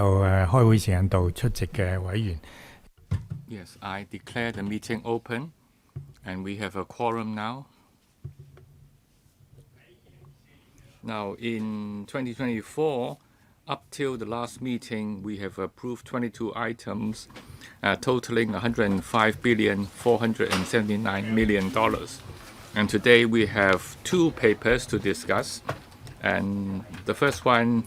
開會時間度出席嘅委員。Yes, I declare the meeting open, and we have a quorum now. Now, in 2024, up till the last meeting, we have approved 22 items totaling $105,479,000,000. And today we have two papers to discuss. And the first one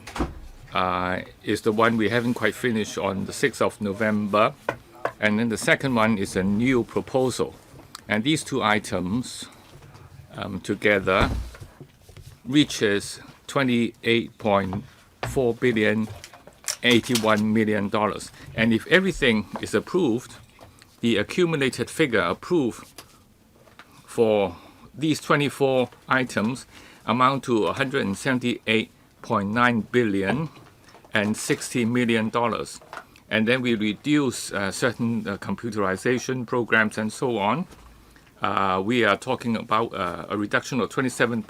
is the one we haven't quite finished on the 6th of November. And then the second one is a new proposal. And these two items together reaches $28.4,081,000,000. And if everything is approved, the accumulated figure approved for these 24 items amount to $178.9 billion and $60 million. And then we reduce certain computerization programs and so on. We are talking about a reduction of 27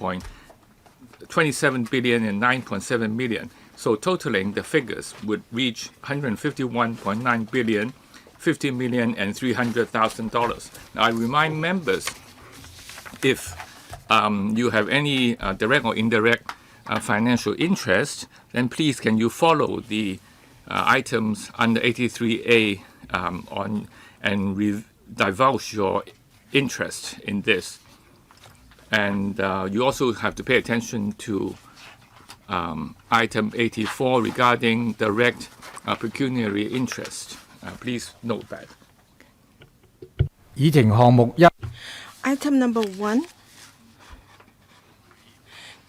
billion and 9.7 million. So totaling the figures would reach 151.9 billion, 50 million, and $300,000. Now I remind members, if you have any direct or indirect financial interest, then please can you follow the items under 83A and divulge your interest in this. And you also have to pay attention to item 84 regarding direct pecuniary interest. Please note that. 議程項目1 Item number 1,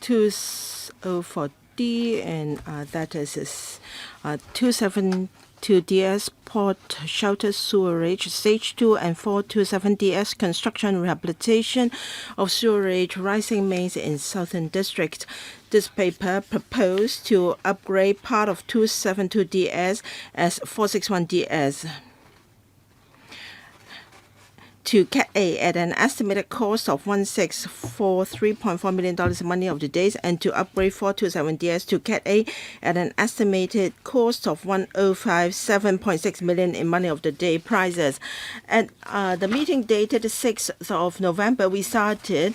204D, and that is 272DS Port Shelter Sewerage Stage 2 and 427DS Construction Rehabilitation of Sewerage Rising Mains in Southern District. This paper proposed to upgrade part of 272DS as 461DS to Cat A at an estimated cost of $1,643.4 million in money of the days, and to upgrade 427DS to Cat A at an estimated cost of $1,057.6 million in money of the day prices. At the meeting dated the 6th of November, we started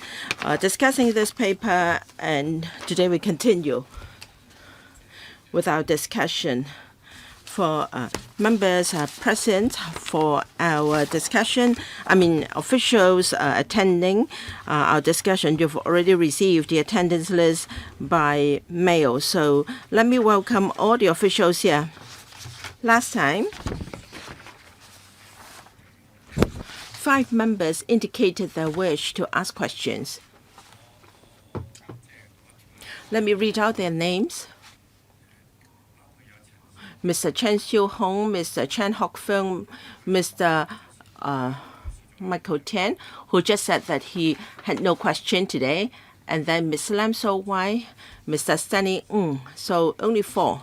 discussing this paper, and today we continue with our discussion. For members present for our discussion, officials attending our discussion, you've already received the attendance list by mail. So let me welcome all the officials here. Last time, 5 members indicated their wish to ask questions. Let me read out their names. Mr. Chen Xiu-hong, Mr. Chen Hock-Fung, Mr. Michael Tian, who just said that he had no question today, and then Ms. Lam So-wai, Mr. Stanley Ng. So only 4.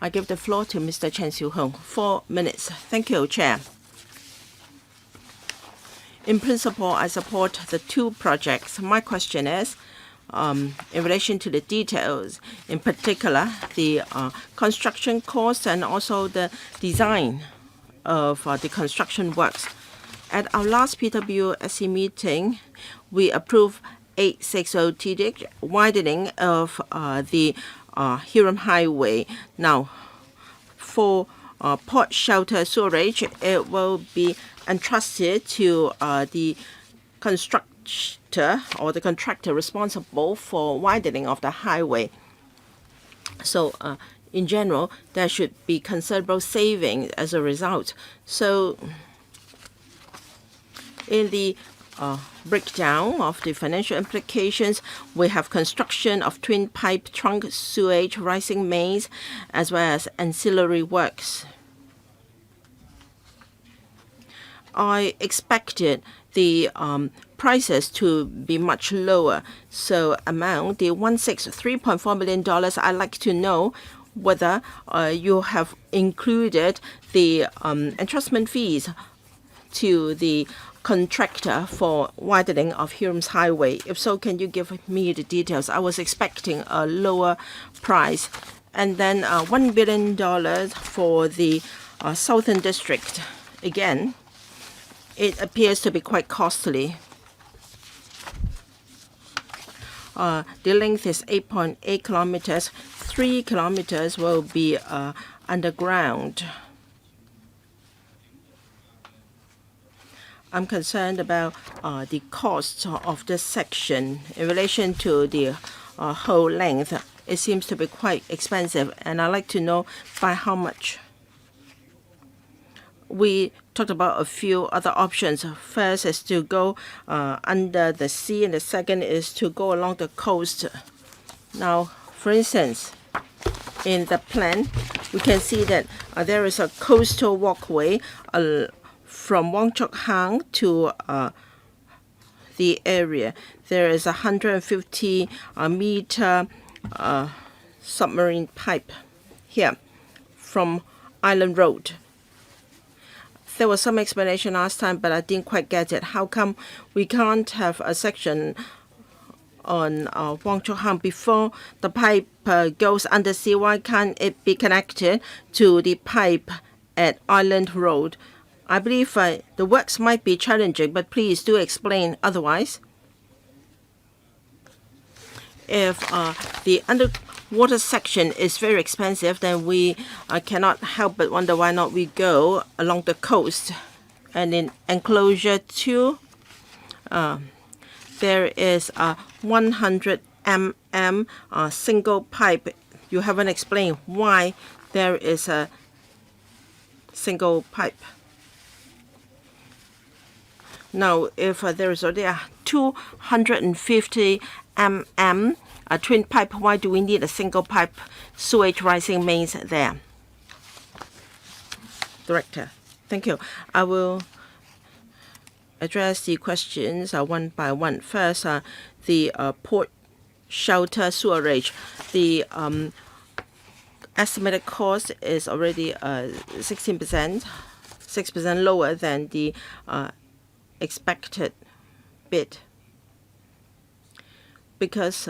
I give the floor to Mr. Chen Xiu-hong. 4 minutes. Thank you, Chair. In principle, I support the 2 projects. My question is, in relation to the details, in particular, the construction costs and also the design of the construction works. At our last PWSC meeting, we approved 860 TDIC, widening of the Hiram Highway. Now, for port shelter sewerage, it will be entrusted to the constructor or the contractor responsible for widening of the highway. So in general, there should be considerable savings as a result. So in the breakdown of the financial implications, we have construction of twin pipe trunk sewage rising mains as well as ancillary works. I expected the prices to be much lower. So among the $163.4 million, I'd like to know whether you have included the entrustment fees to the contractor for widening of Hiram's Highway. If so, can you give me the details? I was expecting a lower price. And then $1 billion for the Southern District. Again, it appears to be quite costly. The length is 8.8 kilometers. 3 kilometers will be underground. I'm concerned about the cost of this section in relation to the whole length. It seems to be quite expensive, and I'd like to know by how much. We talked about a few other options. First is to go under the sea, and the second is to go along the coast. Now, for instance, in the plan, we can see that there is a coastal walkway from Wong Chuk Hang to the area. There is a 150 meter submarine pipe here from Island Road. There was some explanation last time, but I didn't quite get it. How come we can't have a section on Wong Chuk Hang before the pipe goes undersea? Why can't it be connected to the pipe at Island Road? I believe the works might be challenging, but please do explain otherwise. If the underwater section is very expensive, then we cannot help but wonder why not we go along the coast. And in enclosure 2, there is a 100 mm single pipe. You haven't explained why there is a single pipe. Now, if there is already a 250 mm twin pipe, why do we need a single pipe sewage rising mains there? Director, thank you. I will address the questions one by one. First, the port shelter sewerage. The estimated cost is already 16%, 6% lower than the expected bid, because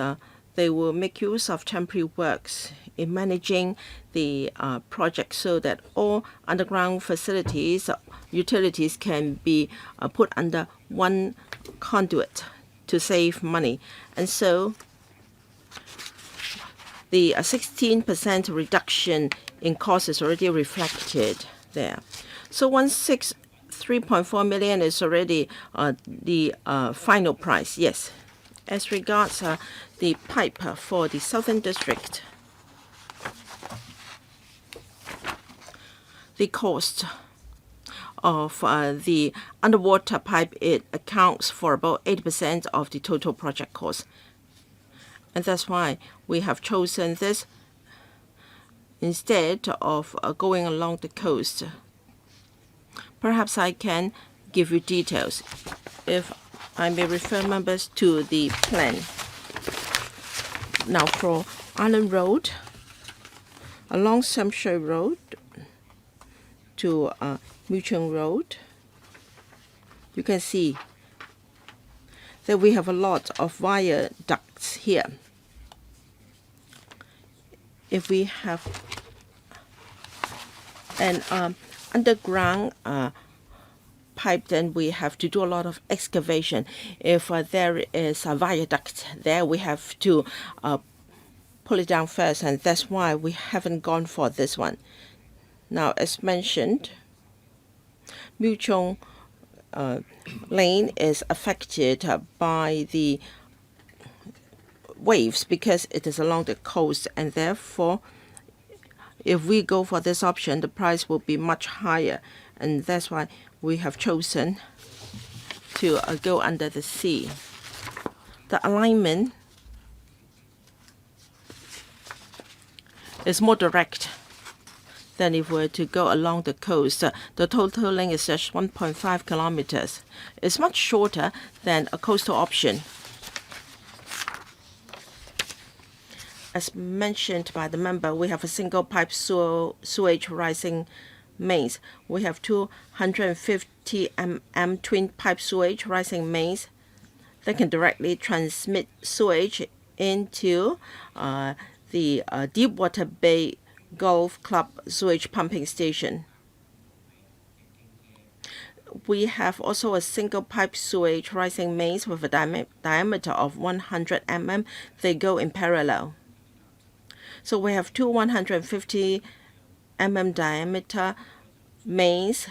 they will make use of temporary works in managing the project so that all underground facilities, utilities can be put under one conduit to save money. And so the 16% reduction in cost is already reflected there. So 3.4 million is already the final price, yes. As regards the pipe for the Southern District, the cost of the underwater pipe, it accounts for about 80% of the total project cost. And that's why we have chosen this instead of going along the coast. Perhaps I can give you details, if I may refer members to the plan. Now, for Island Road, along Shue Road to Mu Chung Road, you can see that we have a lot of viaducts here. If we have an underground pipe, then we have to do a lot of excavation. If there is a viaduct there, we have to pull it down first, and that's why we haven't gone for this one. Now, as mentioned, Mu Chung Lane is affected by the waves because it is along the coast, and therefore if we go for this option, the price will be much higher, and that's why we have chosen to go under the sea. The alignment is more direct than if we were to go along the coast. The total length is just 1.5 kilometers. It's much shorter than a coastal option. As mentioned by the member, we have a single pipe sewage rising mains. We have 250 mm twin pipe sewage rising mains that can directly transmit sewage into the Deepwater Bay Golf Club sewage pumping station. We have also a single pipe sewage rising mains with a diameter of 100 mm. They go in parallel. So we have two 150 mm diameter mains.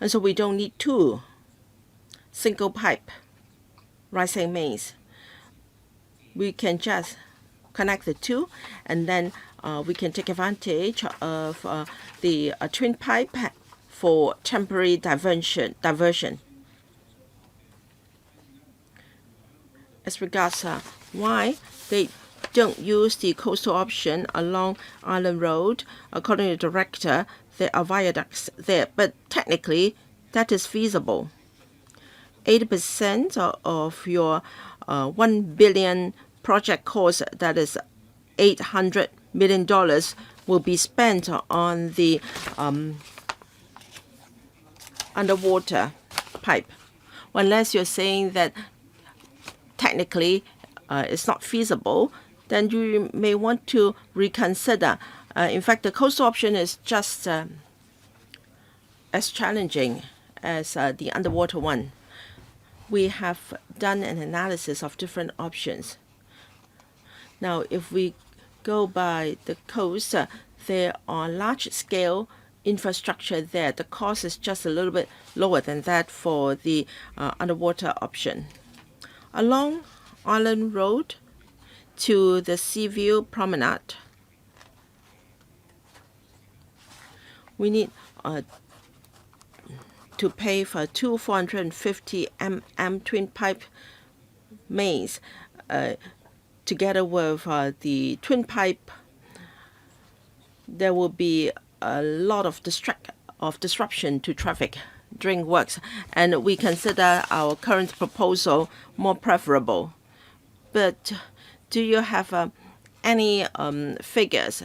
And so we don't need two single pipe rising mains. We can just connect the two, and then we can take advantage of the twin pipe for temporary diversion. As regards why they don't use the coastal option along Island Road, according to the director, there are viaducts there, but technically that is feasible. 80% of your $1 billion project cost, that is $800 million, will be spent on the underwater pipe. Unless you're saying that technically it's not feasible, then you may want to reconsider. In fact, the coastal option is just as challenging as the underwater one. We have done an analysis of different options. Now, if we go by the coast, there are large-scale infrastructure there. The cost is just a little bit lower than that for the underwater option. Along Island Road to the Seaview Promenade, we need to pay for two 450 mm twin pipe mains together with the twin pipe. There will be a lot of disruption to traffic during works, and we consider our current proposal more preferable. But do you have any figures?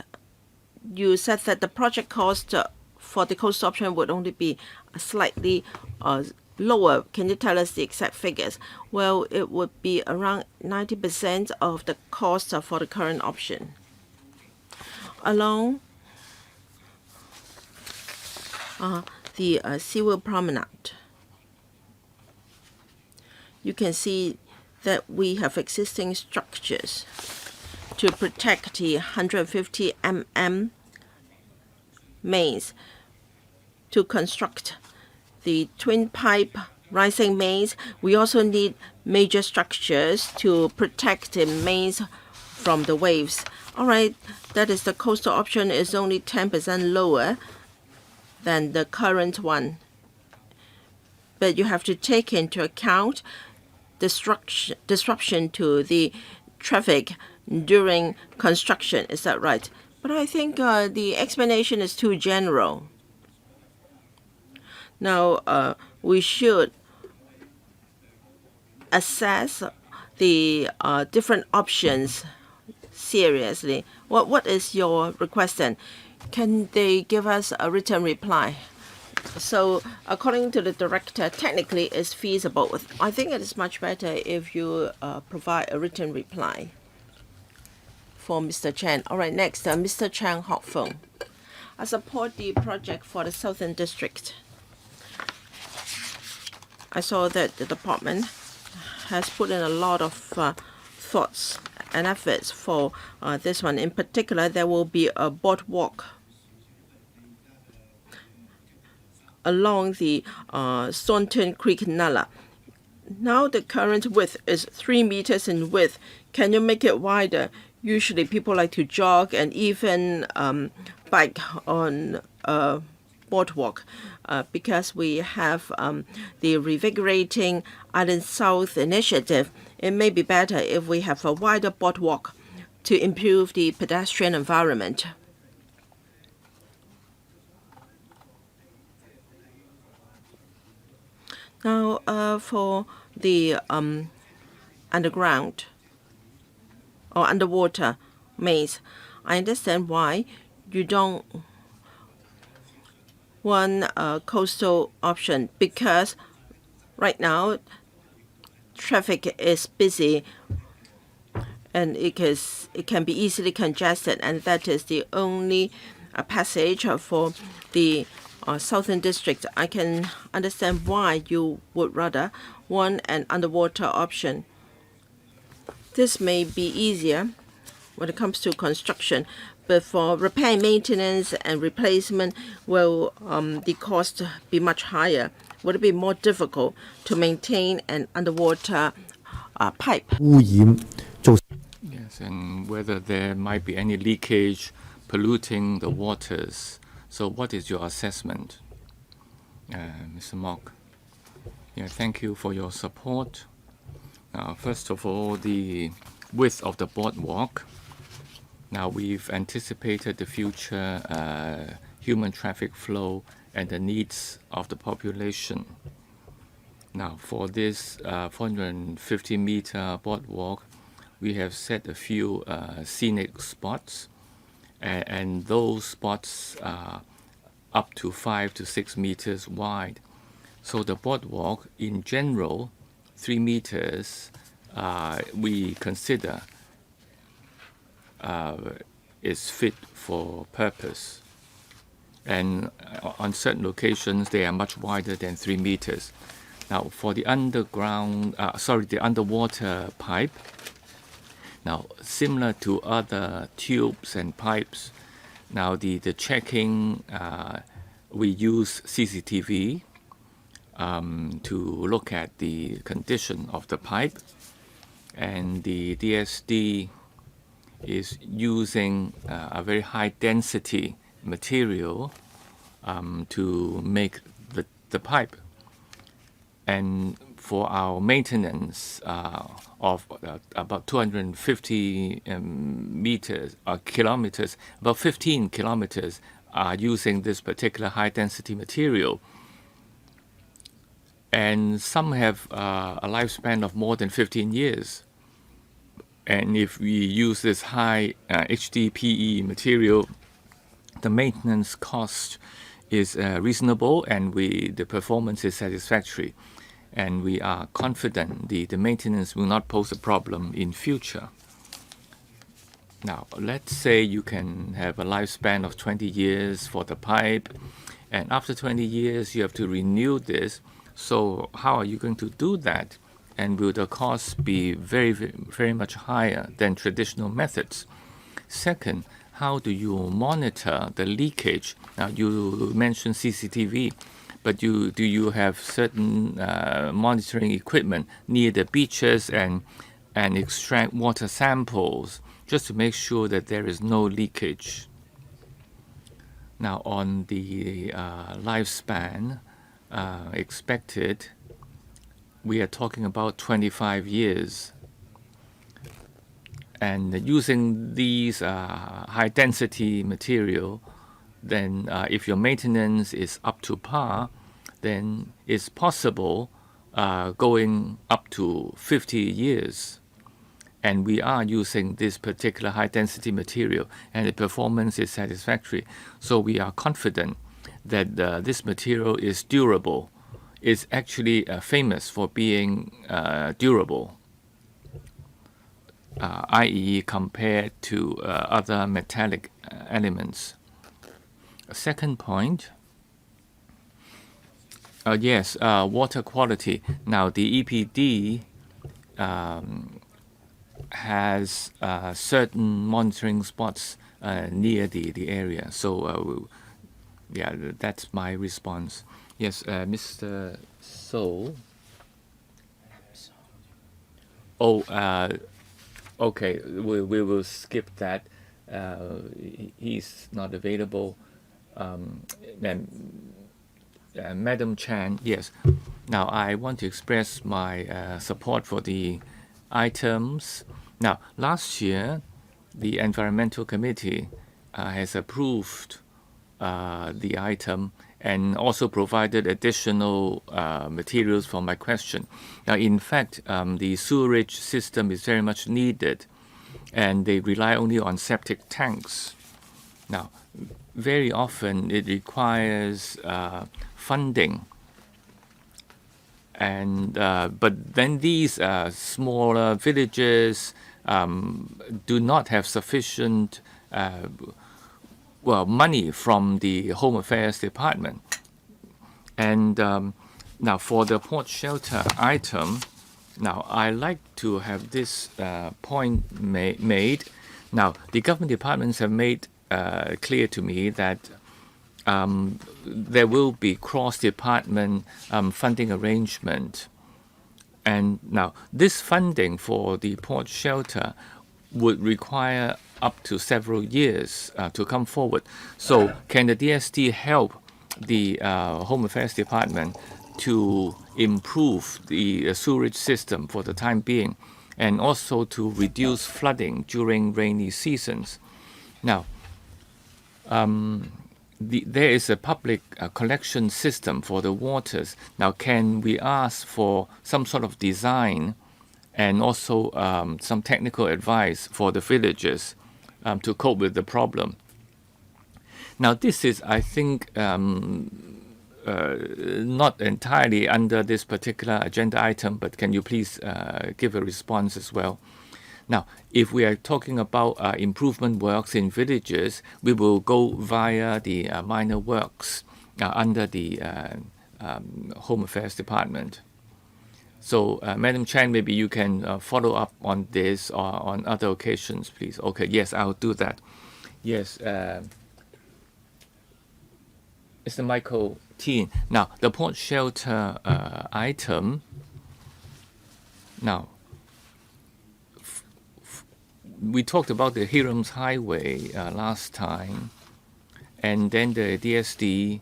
You said that the project cost for the coastal option would only be slightly lower. Can you tell us the exact figures? Well, it would be around 90% of the cost for the current option. Along the Seaway Promenade, you can see that we have existing structures to protect the 150 mm mains. To construct the twin pipe rising mains, we also need major structures to protect the mains from the waves. All right, that is, the coastal option is only 10% lower than the current one. But you have to take into account disruption to the traffic during construction. Is that right? But I think the explanation is too general. Now, we should assess the different options seriously. What is your request then? Can they give us a written reply? So, according to the director, technically it's feasible. I think it is much better if you provide a written reply for Mr. Chen. All right, next, Mr. Chang Hock Feng. I support the project for the Southern District. I saw that the department has put in a lot of thoughts and efforts for this one. In particular, there will be a boardwalk along the Staunton Creek Nullah. Now the current width is 3 meters in width. Can you make it wider? Usually people like to jog and even bike on a boardwalk. Because we have the Revigorating Island South initiative, it may be better if we have a wider boardwalk to improve the pedestrian environment. Now, for the underground or underwater maze, I understand why you don't want a coastal option, because right now traffic is busy and it can be easily congested, and that is the only passage for the southern district. I can understand why you would rather want an underwater option. This may be easier when it comes to construction, but for repair, maintenance, and replacement, will the cost be much higher? Would it be more difficult to maintain an underwater pipe? 污染造 Yes, and whether there might be any leakage polluting the waters. So what is your assessment, Mr. Mock? Yeah, thank you for your support. First of all, the width of the boardwalk. Now we've anticipated the future human traffic flow and the needs of the population. Now for this 450-meter boardwalk, we have set a few scenic spots, and those spots are up to 5 to 6 meters wide. So the boardwalk in general, 3 meters, we consider is fit for purpose. And on certain locations, they are much wider than 3 meters. Now, for the the underwater pipe, now similar to other tubes and pipes, now the checking, we use CCTV to look at the condition of the pipe, and the DSD is using a very high density material to make the pipe. And for our maintenance of about 250 meters or kilometers, about 15 kilometers are using this particular high density material. And some have a lifespan of more than 15 years. And if we use this high HDPE material, the maintenance cost is reasonable, and the performance is satisfactory. And we are confident the maintenance will not pose a problem in future. Now, let's say you can have a lifespan of 20 years for the pipe, and after 20 years you have to renew this. So how are you going to do that? And will the cost be very, very much higher than traditional methods? Second, how do you monitor the leakage? Now, you mentioned CCTV, but do you have certain monitoring equipment near the beaches and extract water samples just to make sure that there is no leakage? Now, on the lifespan expected, we are talking about 25 years. And using these high-density material, then if your maintenance is up to par, then it's possible going up to 50 years. And we are using this particular high-density material, and the performance is satisfactory. So we are confident that this material is durable. It's actually famous for being durable, i.e. compared to other metallic elements. Second point, yes, water quality. Now the EPD has certain monitoring spots near the area. So yeah, that's my response. Yes, Mr. So. Oh, okay, we will skip that. He's not available. Madam Chan, yes. Now, I want to express my support for the items. Now, last year, the Environmental Committee has approved the item and also provided additional materials for my question. Now, in fact, the sewerage system is very much needed, and they rely only on septic tanks. Now, very often it requires funding, and but then these smaller villages do not have sufficient money from the Home Affairs Department. And now for the port shelter item, now I like to have this point made. Now the government departments have made clear to me that there will be cross-department funding arrangement. And now this funding for the port shelter would require up to several years to come forward. So can the DST help the Home Affairs Department to improve the sewerage system for the time being, and also to reduce flooding during rainy seasons? Now, there is a public collection system for the waters. Now, can we ask for some sort of design and also some technical advice for the villages to cope with the problem? Now, this is, I think, not entirely under this particular agenda item, but can you please give a response as well? Now, if we are talking about improvement works in villages, we will go via the minor works under the Home Affairs Department. So, Madam Chan, maybe you can follow up on this or on other occasions, please. Okay, yes, I'll do that. Yes, Mr. Michael Teen. Now, the port shelter item. Now, we talked about the Hiram's Highway last time, and then the DSD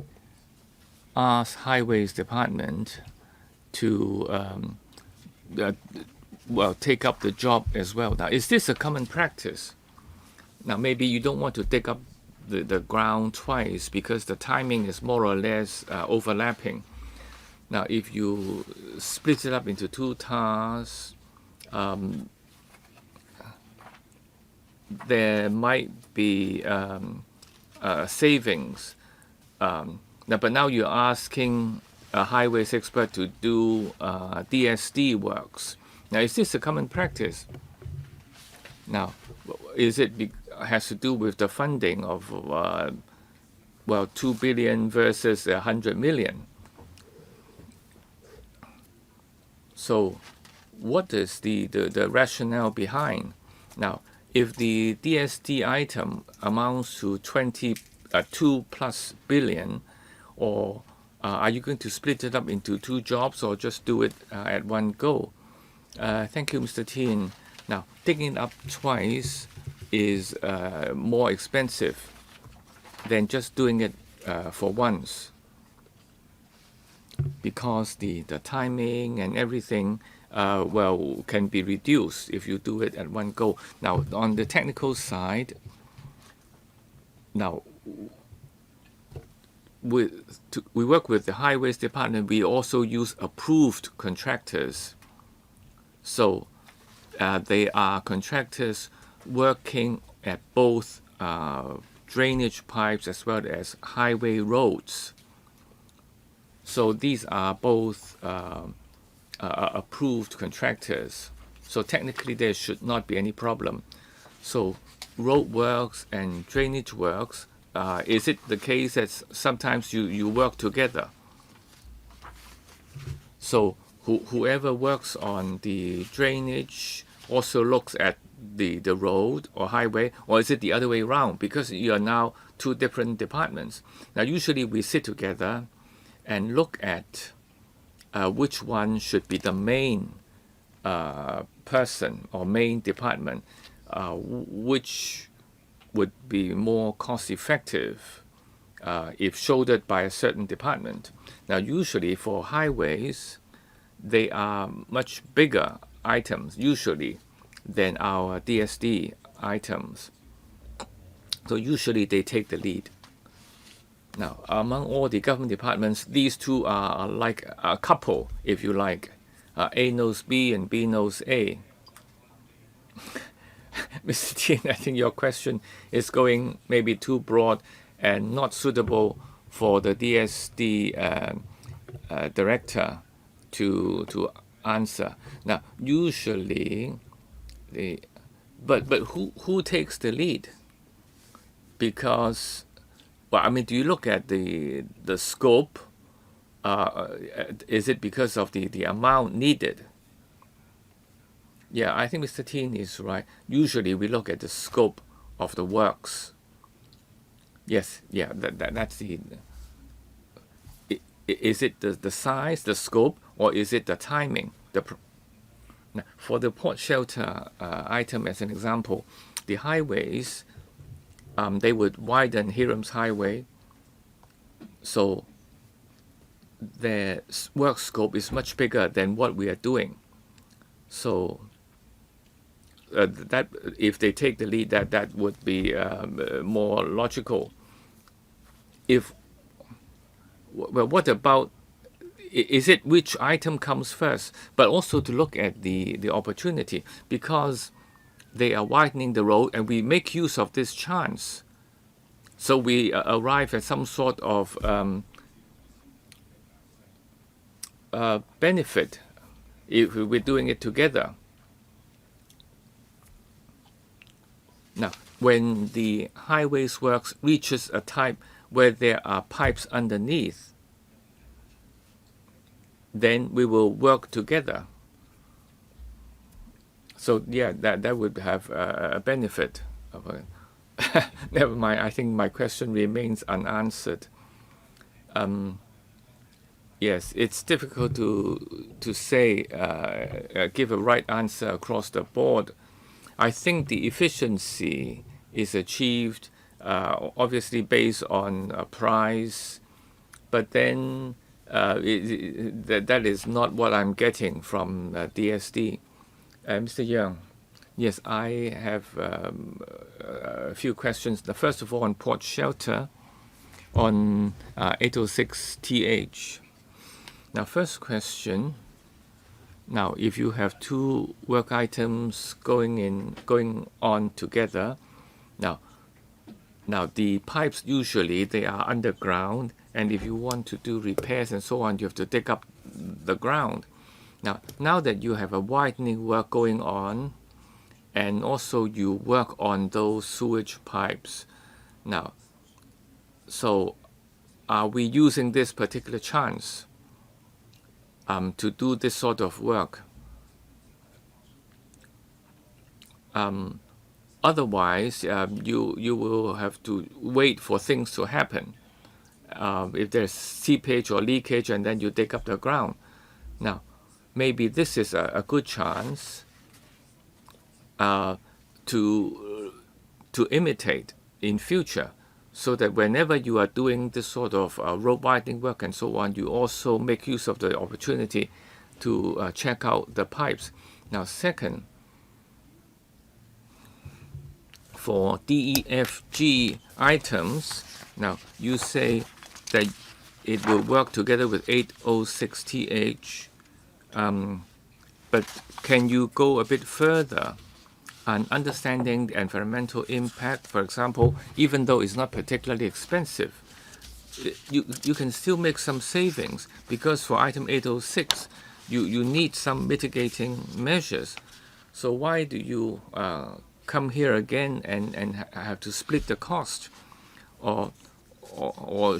asked Highways Department to take up the job as well. Now, is this a common practice? Now, maybe you don't want to take up the ground twice because the timing is more or less overlapping. Now, if you split it up into two tasks, there might be savings. But now you're asking a highways expert to do DSD works. Now, is this a common practice? Now, is it has to do with the funding of 2 billion versus 100 million? So, what is the rationale behind? Now, if the DST item amounts to 22+ billion, or are you going to split it up into two jobs or just do it at one go? Thank you, Mr. Tien. Now, taking it up twice is more expensive than just doing it for once, because the timing and everything can be reduced if you do it at one go. Now, on the technical side, now we work with the Highways Department. We also use approved contractors. So they are contractors working at both drainage pipes as well as highway roads. So these are both approved contractors. So technically there should not be any problem. So road works and drainage works, is it the case that sometimes you work together? So whoever works on the drainage also looks at the road or highway, or is it the other way around? Because you are now two different departments. Now usually we sit together and look at which one should be the main person or main department, which would be more cost effective if shouldered by a certain department. Now usually for highways, they are much bigger items usually than our DSD items. So usually they take the lead. Now, among all the government departments, these two are like a couple, if you like. A knows B and B knows A. Mr. Tien, I think your question is going maybe too broad and not suitable for the DSD director to answer. Now, usually, But who takes the lead? Because, well, I mean, do you look at the scope? Is it because of the amount needed? Yeah, I think Mr. Tin is right. Usually we look at the scope of the works. Yes, yeah, that's the. Is it the size, the scope, or is it the timing? Now, for the port shelter item, as an example, the highways, they would widen Hiram's Highway, so their work scope is much bigger than what we are doing. So that if they take the lead, that would be more logical. Well, what about, is it which item comes first? But also to look at the opportunity, because they are widening the road and we make use of this chance. So we arrive at some sort of benefit if we're doing it together. Now, when the highways works reaches a type where there are pipes underneath, then we will work together. So yeah, that would have a benefit. Never mind, I think my question remains unanswered. Yes, it's difficult to say, give a right answer across the board. I think the efficiency is achieved obviously based on price, but then that is not what I'm getting from DSD. Mr. Young, yes, I have a few questions. The first of all, on port shelter, on 806TH. Now, first question. Now, if you have two work items going on together, now the pipes usually they are underground, and if you want to do repairs and so on, you have to dig up the ground. Now that you have a widening work going on, and also you work on those sewage pipes, now, so are we using this particular chance to do this sort of work? Otherwise, you will have to wait for things to happen. If there's seepage or leakage, and then you dig up the ground. Now, maybe this is a good chance to imitate in future, so that whenever you are doing this sort of road widening work and so on, you also make use of the opportunity to check out the pipes. Now, second, for DEFG items, now you say that it will work together with 806TH, but can you go a bit further on understanding the environmental impact? For example, even though it's not particularly expensive, you can still make some savings, because for item 806, you need some mitigating measures. So why do you come here again and have to split the cost? Or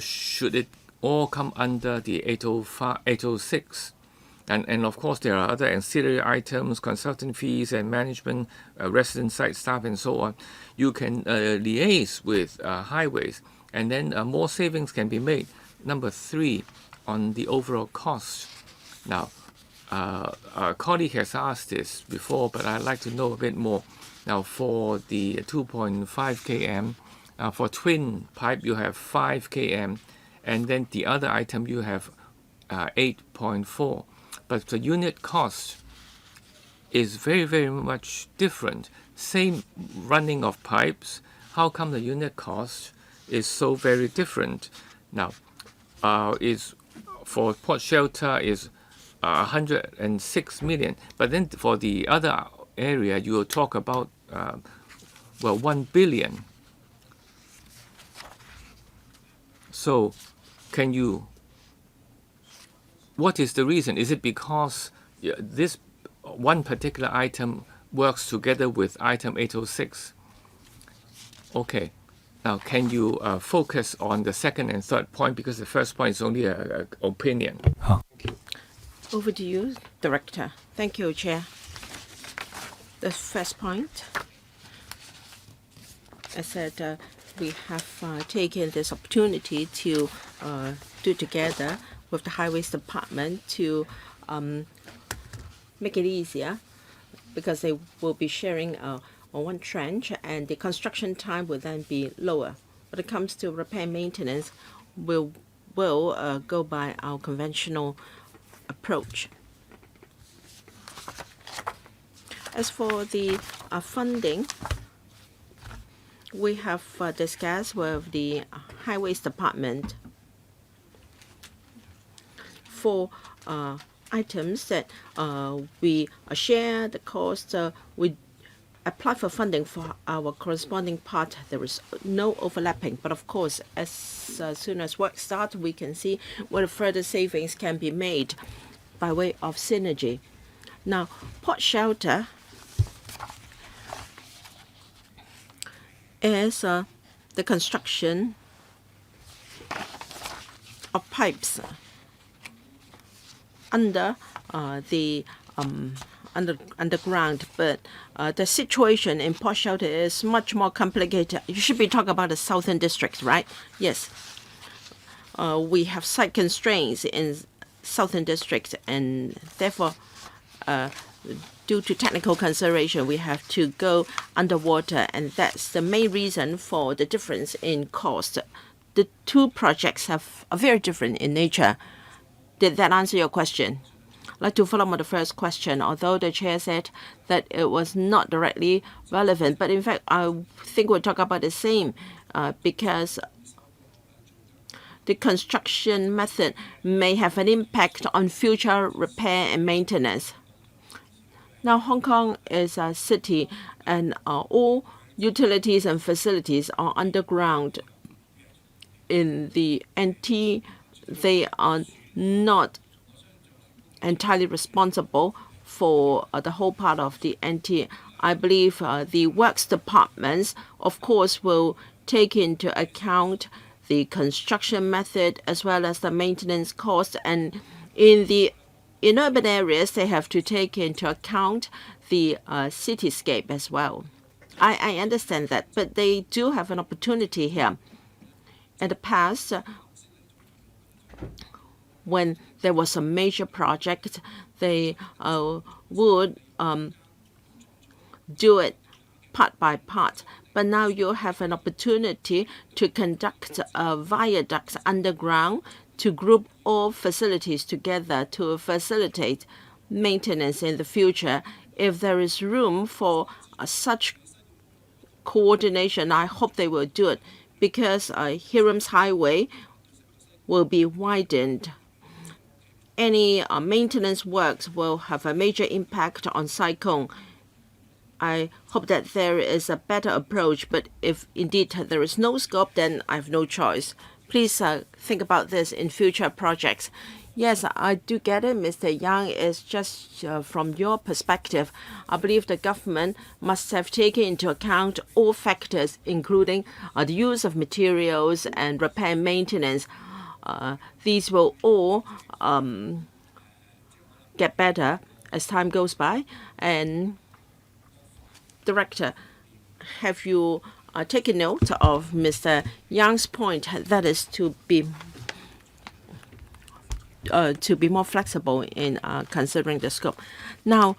should it all come under the 806? And of course, there are other ancillary items, consultant fees and management, resident site staff, and so on. You can liaise with highways, and then more savings can be made. Number 3, on the overall cost. Now, a colleague has asked this before, but I'd like to know a bit more. Now, for the 2.5 km, for twin pipe, you have 5 km, and then the other item you have 8.4. But the unit cost is very, very much different. Same running of pipes. How come the unit cost is so very different? Now, is for port shelter is 106 million, but then for the other area you will talk about 1 billion. So, what is the reason? Is it because this one particular item works together with item 806. Okay. Now, can you focus on the second and third point, because the first point is only an opinion. Over to you, Director. Thank you, Chair. The first point, I said we have taken this opportunity to do together with the Highways Department to make it easier, because they will be sharing on one trench, and the construction time will then be lower. When it comes to repair and maintenance, we'll go by our conventional approach. As for the funding, we have discussed with the Highways Department for items that we share the cost. We apply for funding for our corresponding part. There is no overlapping, but of course, as soon as work starts, we can see whether further savings can be made by way of synergy. Now, pot shelter is the construction of pipes under the underground, but the situation in pot shelter is much more complicated. You should be talking about the southern districts, right? Yes. We have site constraints in southern districts, and therefore, due to technical consideration, we have to go underwater, and that's the main reason for the difference in cost. The two projects are very different in nature. Did that answer your question? I'd like to follow up on the first question. Although the chair said that it was not directly relevant, but in fact, I think we'll talk about the same because the construction method may have an impact on future repair and maintenance. Now, Hong Kong is a city, and all utilities and facilities are underground. In the NT, they are not entirely responsible for the whole part of the NT. I believe the works departments, of course, will take into account the construction method as well as the maintenance cost, and in urban areas, they have to take into account the cityscape as well. I understand that, but they do have an opportunity here. In the past, when there was a major project, they would do it part by part. But now you have an opportunity to conduct viaducts underground, to group all facilities together to facilitate maintenance in the future. If there is room for such coordination, I hope they will do it, because Hiram's Highway will be widened. Any maintenance works will have a major impact on Sai Kung. I hope that there is a better approach, but if indeed there is no scope, then I have no choice. Please think about this in future projects. Yes, I do get it, Mr. Yang. It's just from your perspective. I believe the government must have taken into account all factors, including the use of materials and repair and maintenance. These will all get better as time goes by. And Director, have you taken note of Mr. Yang's point, that is to be more flexible in considering the scope? Now,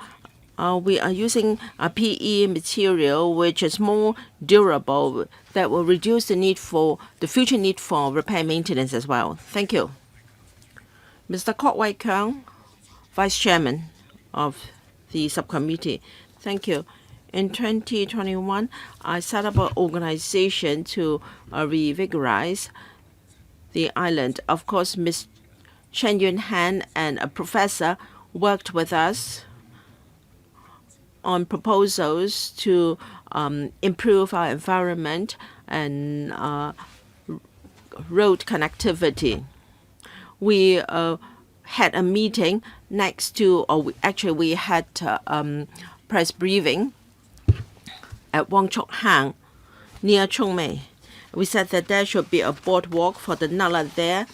we are using a PE material which is more durable, that will reduce the future need for repair and maintenance as well. Thank you. Mr. Kok Wai Keung, Vice Chairman of the Subcommittee. Thank you. In 2021, I set up an organization to revigorize the island. Of course, Ms. Chen Yun Han and a professor worked with us on proposals to improve our environment and road connectivity. We had a meeting next to, we had press briefing at Wong Chok Hang near Chung Mei. We said that there should be a boardwalk for the Nala there,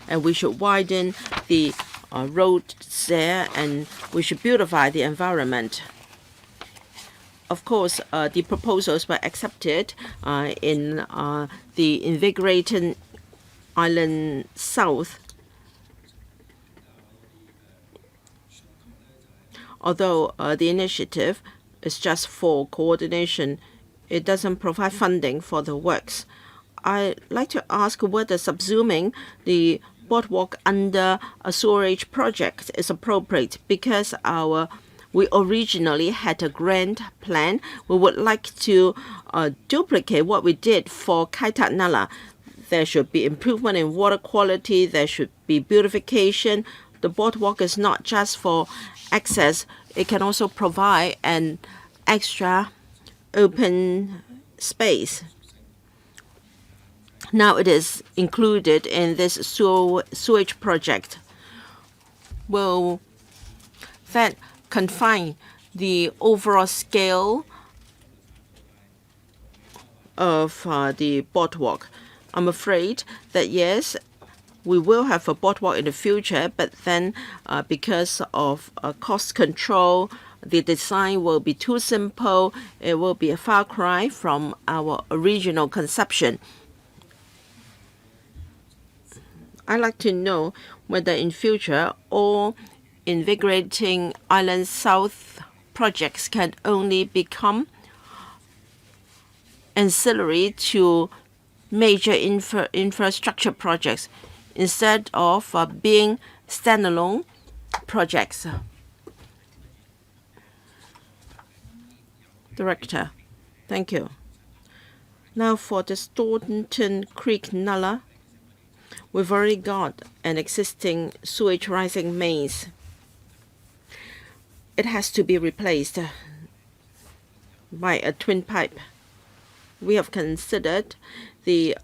and we should widen the roads there, and we should beautify the environment. Of course, the proposals were accepted in the invigorating Island South. Although the initiative is just for coordination, it doesn't provide funding for the works. I'd like to ask whether subsuming the boardwalk under a sewerage project is appropriate, because we originally had a grand plan. We would like to duplicate what we did for Kai Tak Nala. There should be improvement in water quality. There should be beautification. The boardwalk is not just for access. It can also provide an extra open space. Now it is included in this sewage project. Will that confine the overall scale of the boardwalk? I'm afraid that yes, we will have a boardwalk in the future, but then because of cost control, the design will be too simple. It will be a far cry from our original conception. I'd like to know whether in future all invigorating Island South projects can only become ancillary to major infrastructure projects instead of being standalone projects. Director, thank you. Now for the Staunton Creek Nala, we've already got an existing sewage rising mains. It has to be replaced by a twin pipe. We have considered the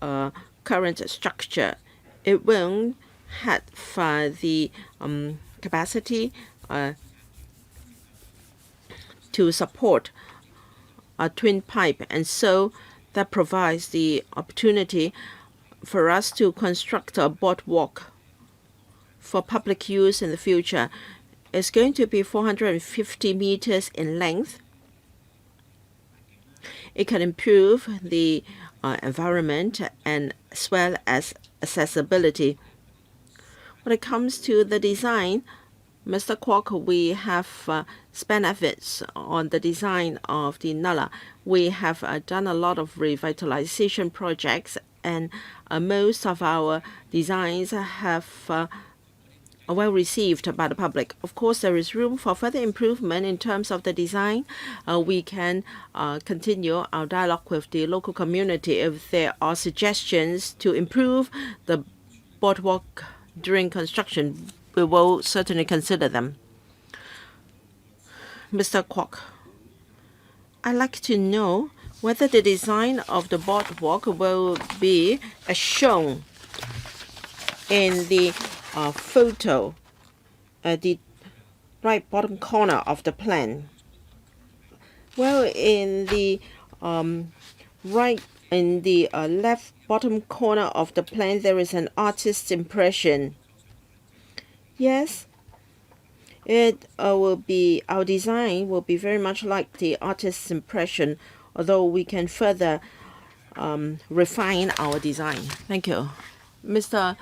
current structure. It won't have the capacity to support a twin pipe, and so that provides the opportunity for us to construct a boardwalk for public use in the future. It's going to be 450 meters in length. It can improve the environment and as well as accessibility. When it comes to the design, Mr. Kwok, we have spent efforts on the design of the Nala. We have done a lot of revitalization projects, and most of our designs have well received by the public. Of course, there is room for further improvement in terms of the design. We can continue our dialogue with the local community. If there are suggestions to improve the boardwalk during construction, we will certainly consider them. Mr. Kwok, I'd like to know whether the design of the boardwalk will be as shown in the photo at the right bottom corner of the plan. Well, in the left bottom corner of the plan, there is an artist's impression. Yes, it will be, our design will be very much like the artist's impression, although we can further refine our design. Thank you. Mr.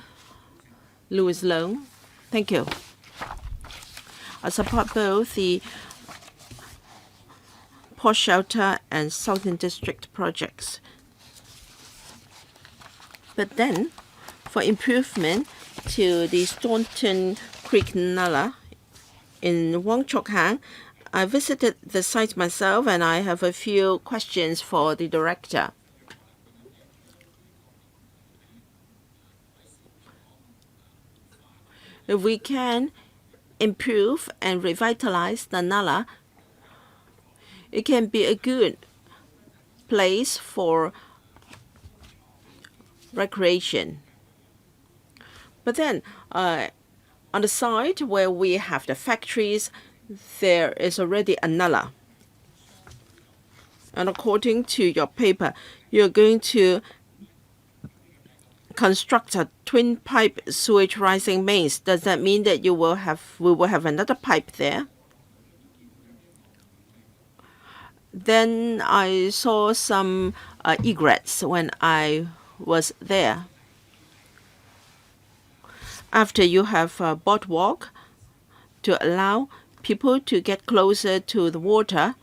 Louis Leung, thank you. I support both the Port Shelter and Southern District projects. But then, for improvement to the Staunton Creek Nala in Wong Chok Hang, I visited the site myself, and I have a few questions for the director. If we can improve and revitalize the Nala, it can be a good place for recreation. But then, on the side where we have the factories, there is already a Nala And according to your paper, you're going to construct a twin pipe sewage rising mains. Does that mean that we will have another pipe there? Then I saw some egrets when I was there. After you have a boardwalk to allow people to get closer to the water,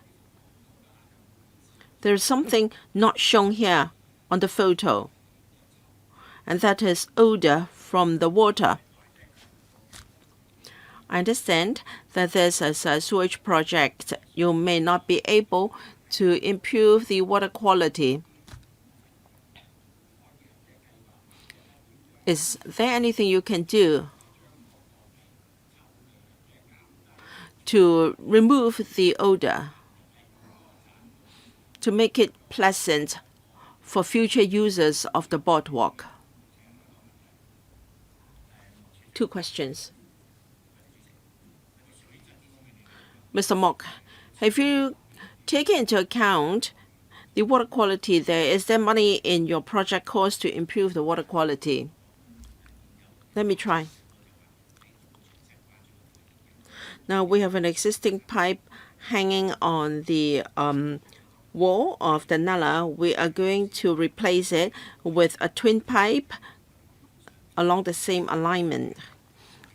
there's something not shown here on the photo, and that is odor from the water. I understand that there's a sewage project. You may not be able to improve the water quality. Is there anything you can do to remove the odor, to make it pleasant for future users of the boardwalk? 2 questions. Mr. Mok, have you taken into account the water quality there? Is there money in your project cost to improve the water quality? Let me try. Now we have an existing pipe hanging on the wall of the nala. We are going to replace it with a twin pipe along the same alignment.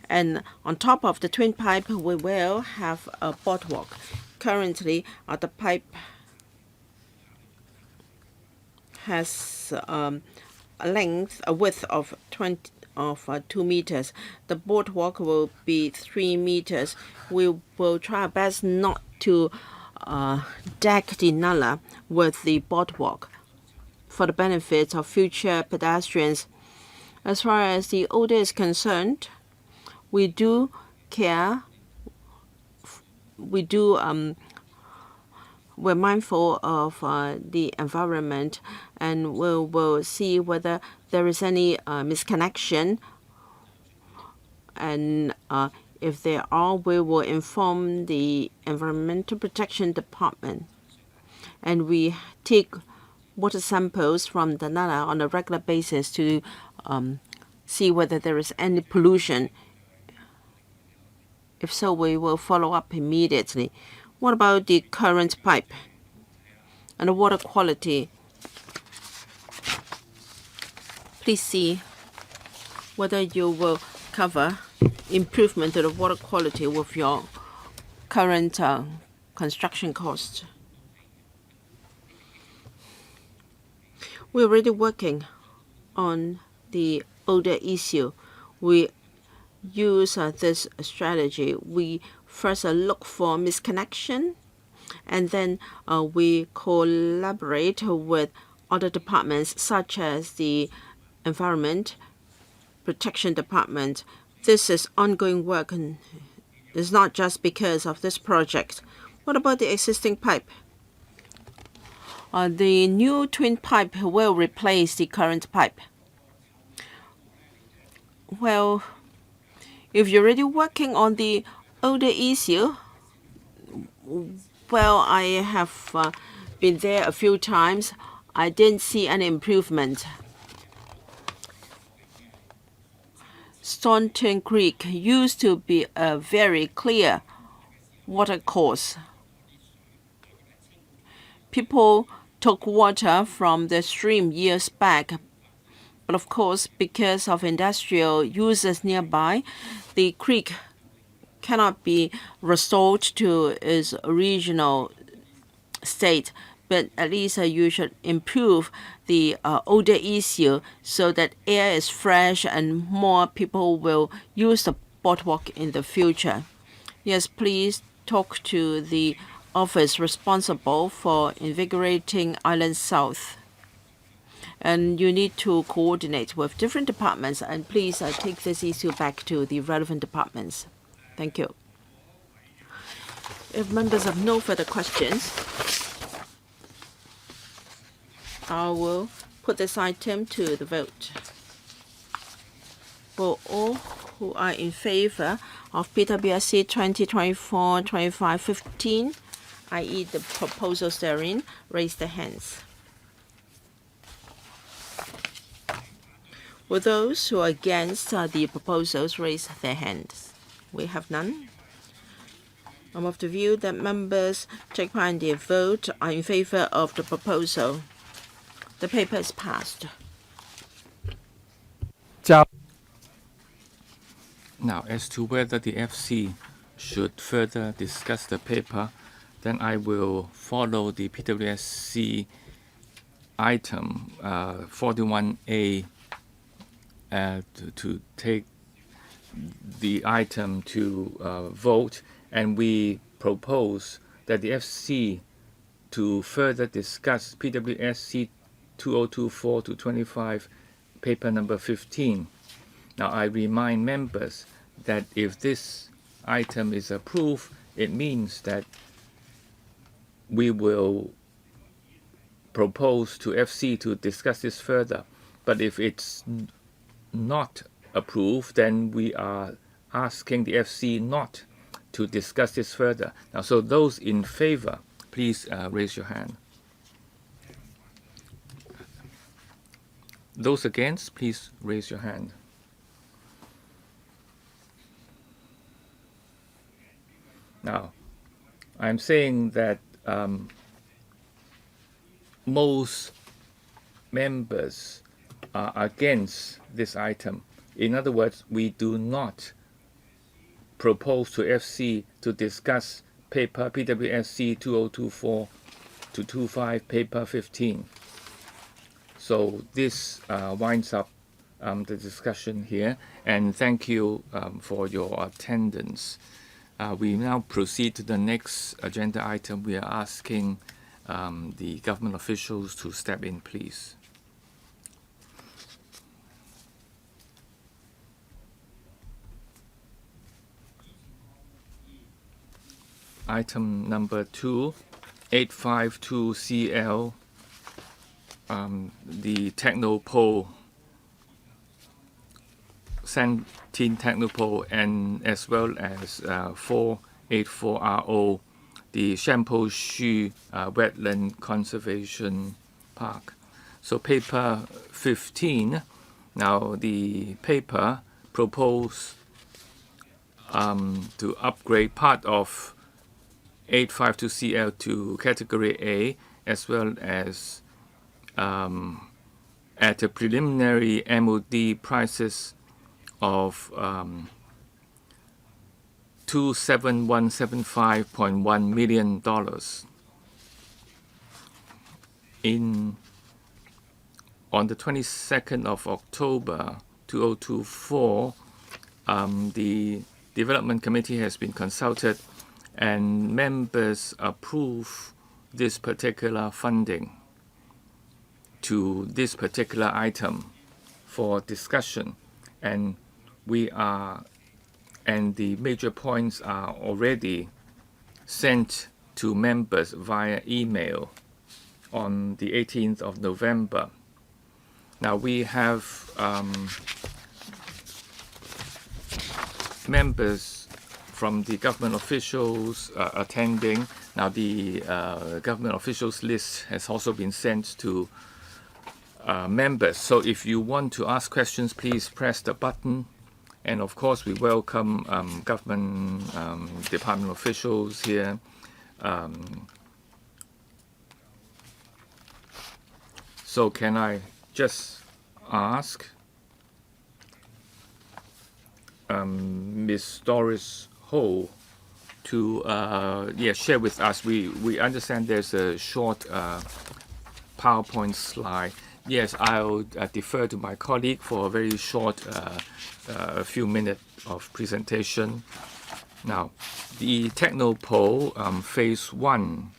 And on top of the twin pipe, we will have a boardwalk. Currently, the pipe has a width of 2 meters. The boardwalk will be 3 meters. We will try our best not to deck the nala with the boardwalk for the benefit of future pedestrians. As far as the odor is concerned, we do care. We're mindful of the environment, and we'll see whether there is any misconnection. And if there are, we will inform the Environmental Protection Department. And we take water samples from the nala on a regular basis to see whether there is any pollution. If so, we will follow up immediately. What about the current pipe and the water quality? Please see whether you will cover improvement of the water quality with your current construction cost. We're already working on the odor issue. We use this strategy. We first look for misconnection, and then we collaborate with other departments such as the Environment Protection Department. This is ongoing work, and it's not just because of this project. What about the existing pipe? The new twin pipe will replace the current pipe. Well, if you're already working on the odor issue, well, I have been there a few times. I didn't see any improvement. Staunton Creek used to be a very clear water course. People took water from the stream years back, but of course, because of industrial uses nearby, the creek cannot be restored to its original state. But at least you should improve the odor issue so that air is fresh and more people will use the boardwalk in the future. Yes, please talk to the office responsible for invigorating Island South. And you need to coordinate with different departments, and please take this issue back to the relevant departments. Thank you. If members have no further questions, I will put this item to the vote. For all who are in favor of PWSC 2024-25-15 i.e. the proposals therein, raise their hands. Will those who are against the proposals raise their hands? We have none. I'm of the view that members take part in their vote are in favor of the proposal. The paper is passed. 就 Now, as to whether the FC should further discuss the paper, then I will follow the PWSC item 41A to take the item to vote, and we propose that the FC to further discuss PWSC 2024 to 25 paper number 15. Now, I remind members that if this item is approved, it means that we will propose to FC to discuss this further. But if it's not approved, then we are asking the FC not to discuss this further. Now, so those in favor, please raise your hand. Those against, please raise your hand. Now, I'm saying that most members are against this item. In other words, we do not propose to FC to discuss paper PWSC 2024 to 25 paper 15. So this winds up the discussion here, and thank you for your attendance. We now proceed to the next agenda item. We are asking the government officials to step in, please. Item number 2, 852CL, the Technopole, Santine Technopole, and as well as 484RO, the Shue Wetland Conservation Park. So paper 15, now the paper proposed to upgrade part of 852CL to category A, as well as at a preliminary MOD prices of $27175.1 million. On the 22nd of October 2024, the Development Committee has been consulted, and members approve this particular funding to this particular item for discussion, and the major points are already sent to members via email on the 18th of November. Now we have members from the government officials attending. Now the government officials list has also been sent to members. So if you want to ask questions, please press the button. And of course, we welcome government department officials here. So can I just ask Ms. Doris Ho to share with us. We understand there's a short PowerPoint slide. Yes, I'll defer to my colleague for a very short few minutes of presentation. Now, the Technopole phase 1.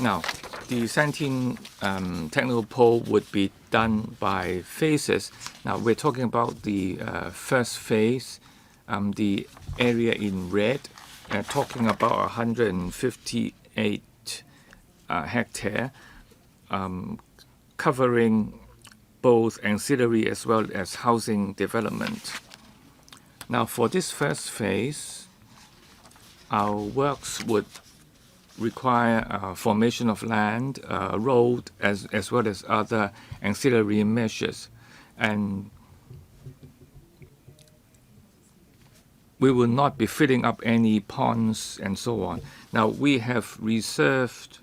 Now, the Santine Technopole would be done by phases. Now, we're talking about the first phase, the area in red, talking about 158 hectare, covering both ancillary as well as housing development. Now, for this first phase, our works would require formation of land, road, as well as other ancillary measures. And we will not be filling up any ponds and so on. Now, we have reserved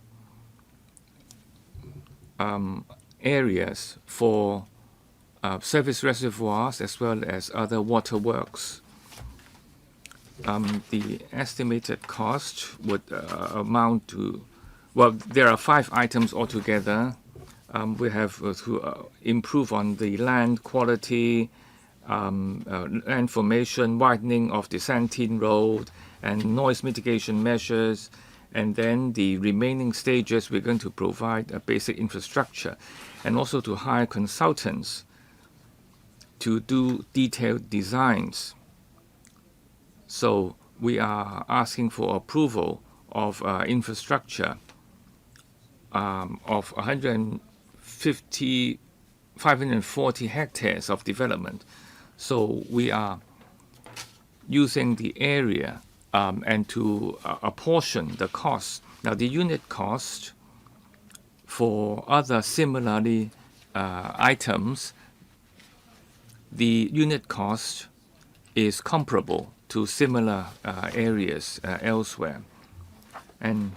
areas for surface reservoirs as well as other waterworks. The estimated cost would amount to, well, there are 5 items altogether. We have to improve on the land quality, land formation, widening of the Santine Road, and noise mitigation measures. And then the remaining stages, we're going to provide a basic infrastructure and also to hire consultants to do detailed designs. So we are asking for approval of infrastructure of 540 hectares of development. So we are using the area and to apportion the cost. Now, the unit cost for other similarly items, the unit cost is comparable to similar areas elsewhere. And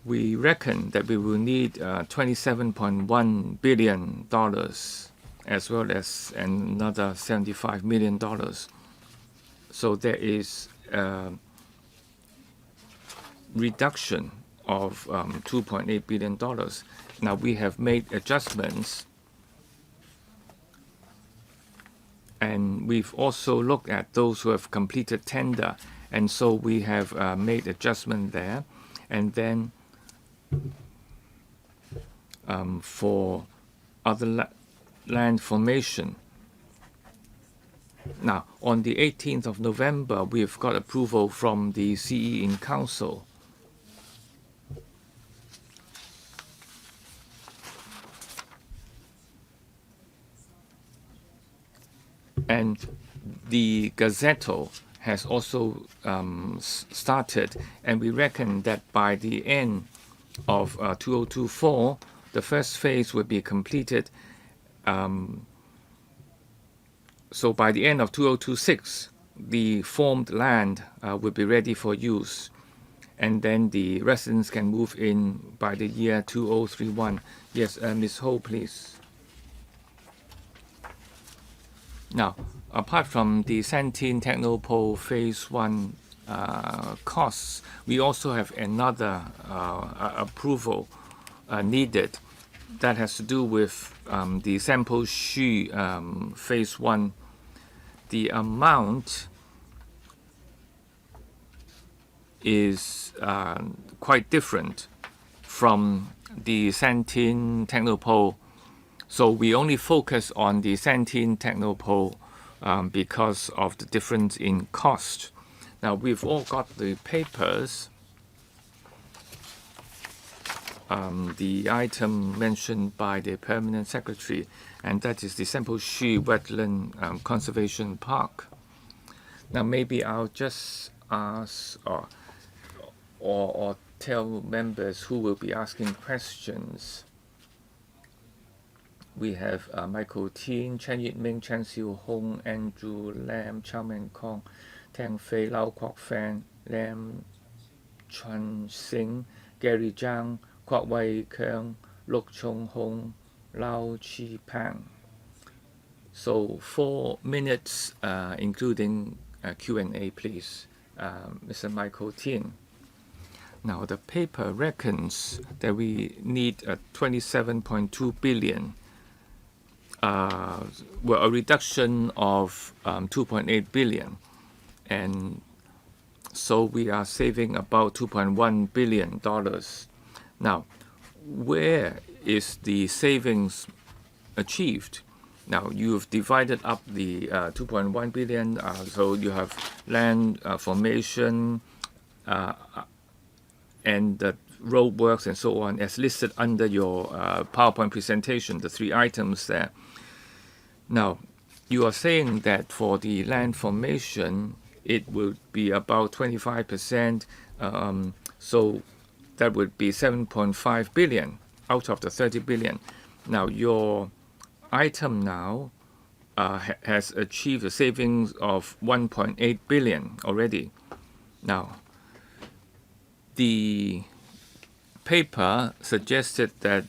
we reckon that we will need $27.1 billion as well as another $75 million. So there is a reduction of $2.8 billion. Now, we have made adjustments, and we've also looked at those who have completed tender, and so we have made adjustment there. And then for other land formation. Now, on the 18th of November, we've got approval from the CE in Council. And the Gazetto has also started, and we reckon that by the end of 2024, the first phase will be completed. So by the end of 2026, the formed land will be ready for use. And then the residents can move in by the year 2031. Yes, Ms. Ho, please. Now, apart from the Santine Technopole Phase 1 costs, we also have another approval needed that has to do with the sample Shue Phase 1. The amount is quite different from the Santine Technopole. So we only focus on the Santine Technopole because of the difference in cost. Now, we've all got the papers. The item mentioned by the Permanent Secretary, and that is the Sample Shue Wetland Conservation Park. Now, maybe I'll just ask or tell members who will be asking questions. We have Michael Tien, Chen Yit-ming, Chen Xiu-hong, Andrew Lam, Chow Man-kong, Tang Fei, Lau Kwok-fan, Lam Chuan-sing, Gary Zhang, Kwok Wai-keung, Luk Chung-hong, Lau Chi-pang. So 4 minutes, including Q&A, please. Mr. Michael Tien. Now, the paper reckons that we need $27.2 billion. Well, a reduction of $2.8 billion, and so we are saving about $2.1 billion. Now, where is the savings achieved? Now, you've divided up the $2.1 billion, so you have land formation and the road works and so on as listed under your PowerPoint presentation, the 3 items there. Now, you are saying that for the land formation, it would be about 25%. So that would be 7.5 billion out of the 30 billion. Now, your item now has achieved a savings of 1.8 billion already. Now, the paper suggested that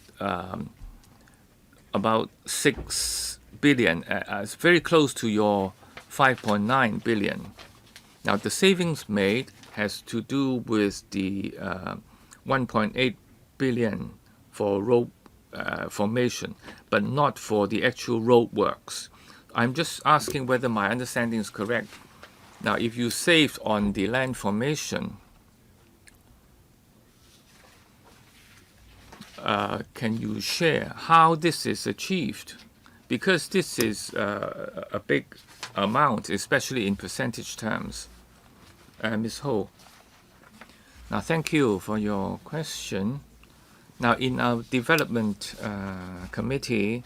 about 6 billion is very close to your 5.9 billion. Now, the savings made has to do with the 1.8 billion for road formation, but not for the actual road works. I'm just asking whether my understanding is correct. Now, if you saved on the land formation, can you share how this is achieved? Because this is a big amount, especially in percentage terms. Ms. Ho. Now, thank you for your question. Now, in our development committee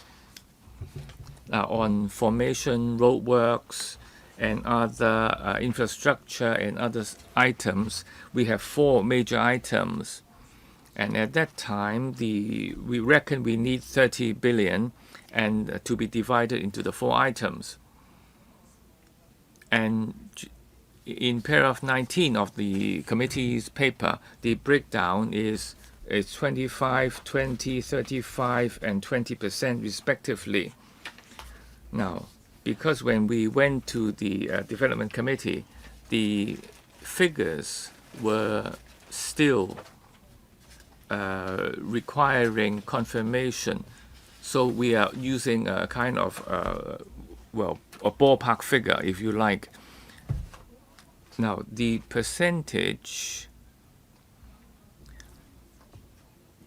on formation, roadworks, and other infrastructure and other items, we have 4 major items. And at that time, we reckon we need 30 billion and to be divided into the 4 items. And in paragraph 19 of the committee's paper, the breakdown is 25, 20, 35, and 20% respectively. Now, because when we went to the development committee, the figures were still requiring confirmation. So we are using a kind of, a ballpark figure, if you like. Now, the percentage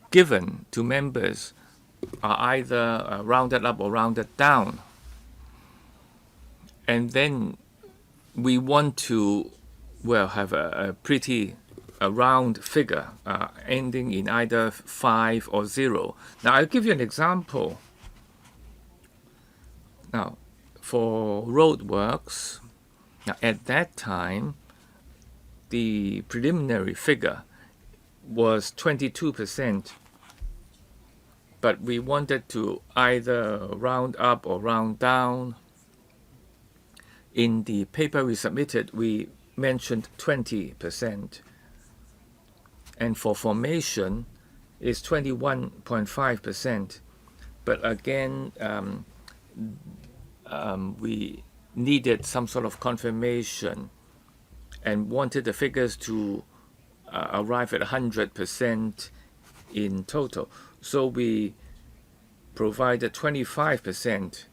given to members are either rounded up or rounded down. And then we want to, have a pretty round figure ending in either 5 or 0. Now, I'll give you an example. Now, for roadworks, at that time, the preliminary figure was 22%, but we wanted to either round up or round down. In the paper we submitted, we mentioned 20%. And for formation, it's 21.5%. But again, we needed some sort of confirmation and wanted the figures to arrive at 100% in total. So we provided 25%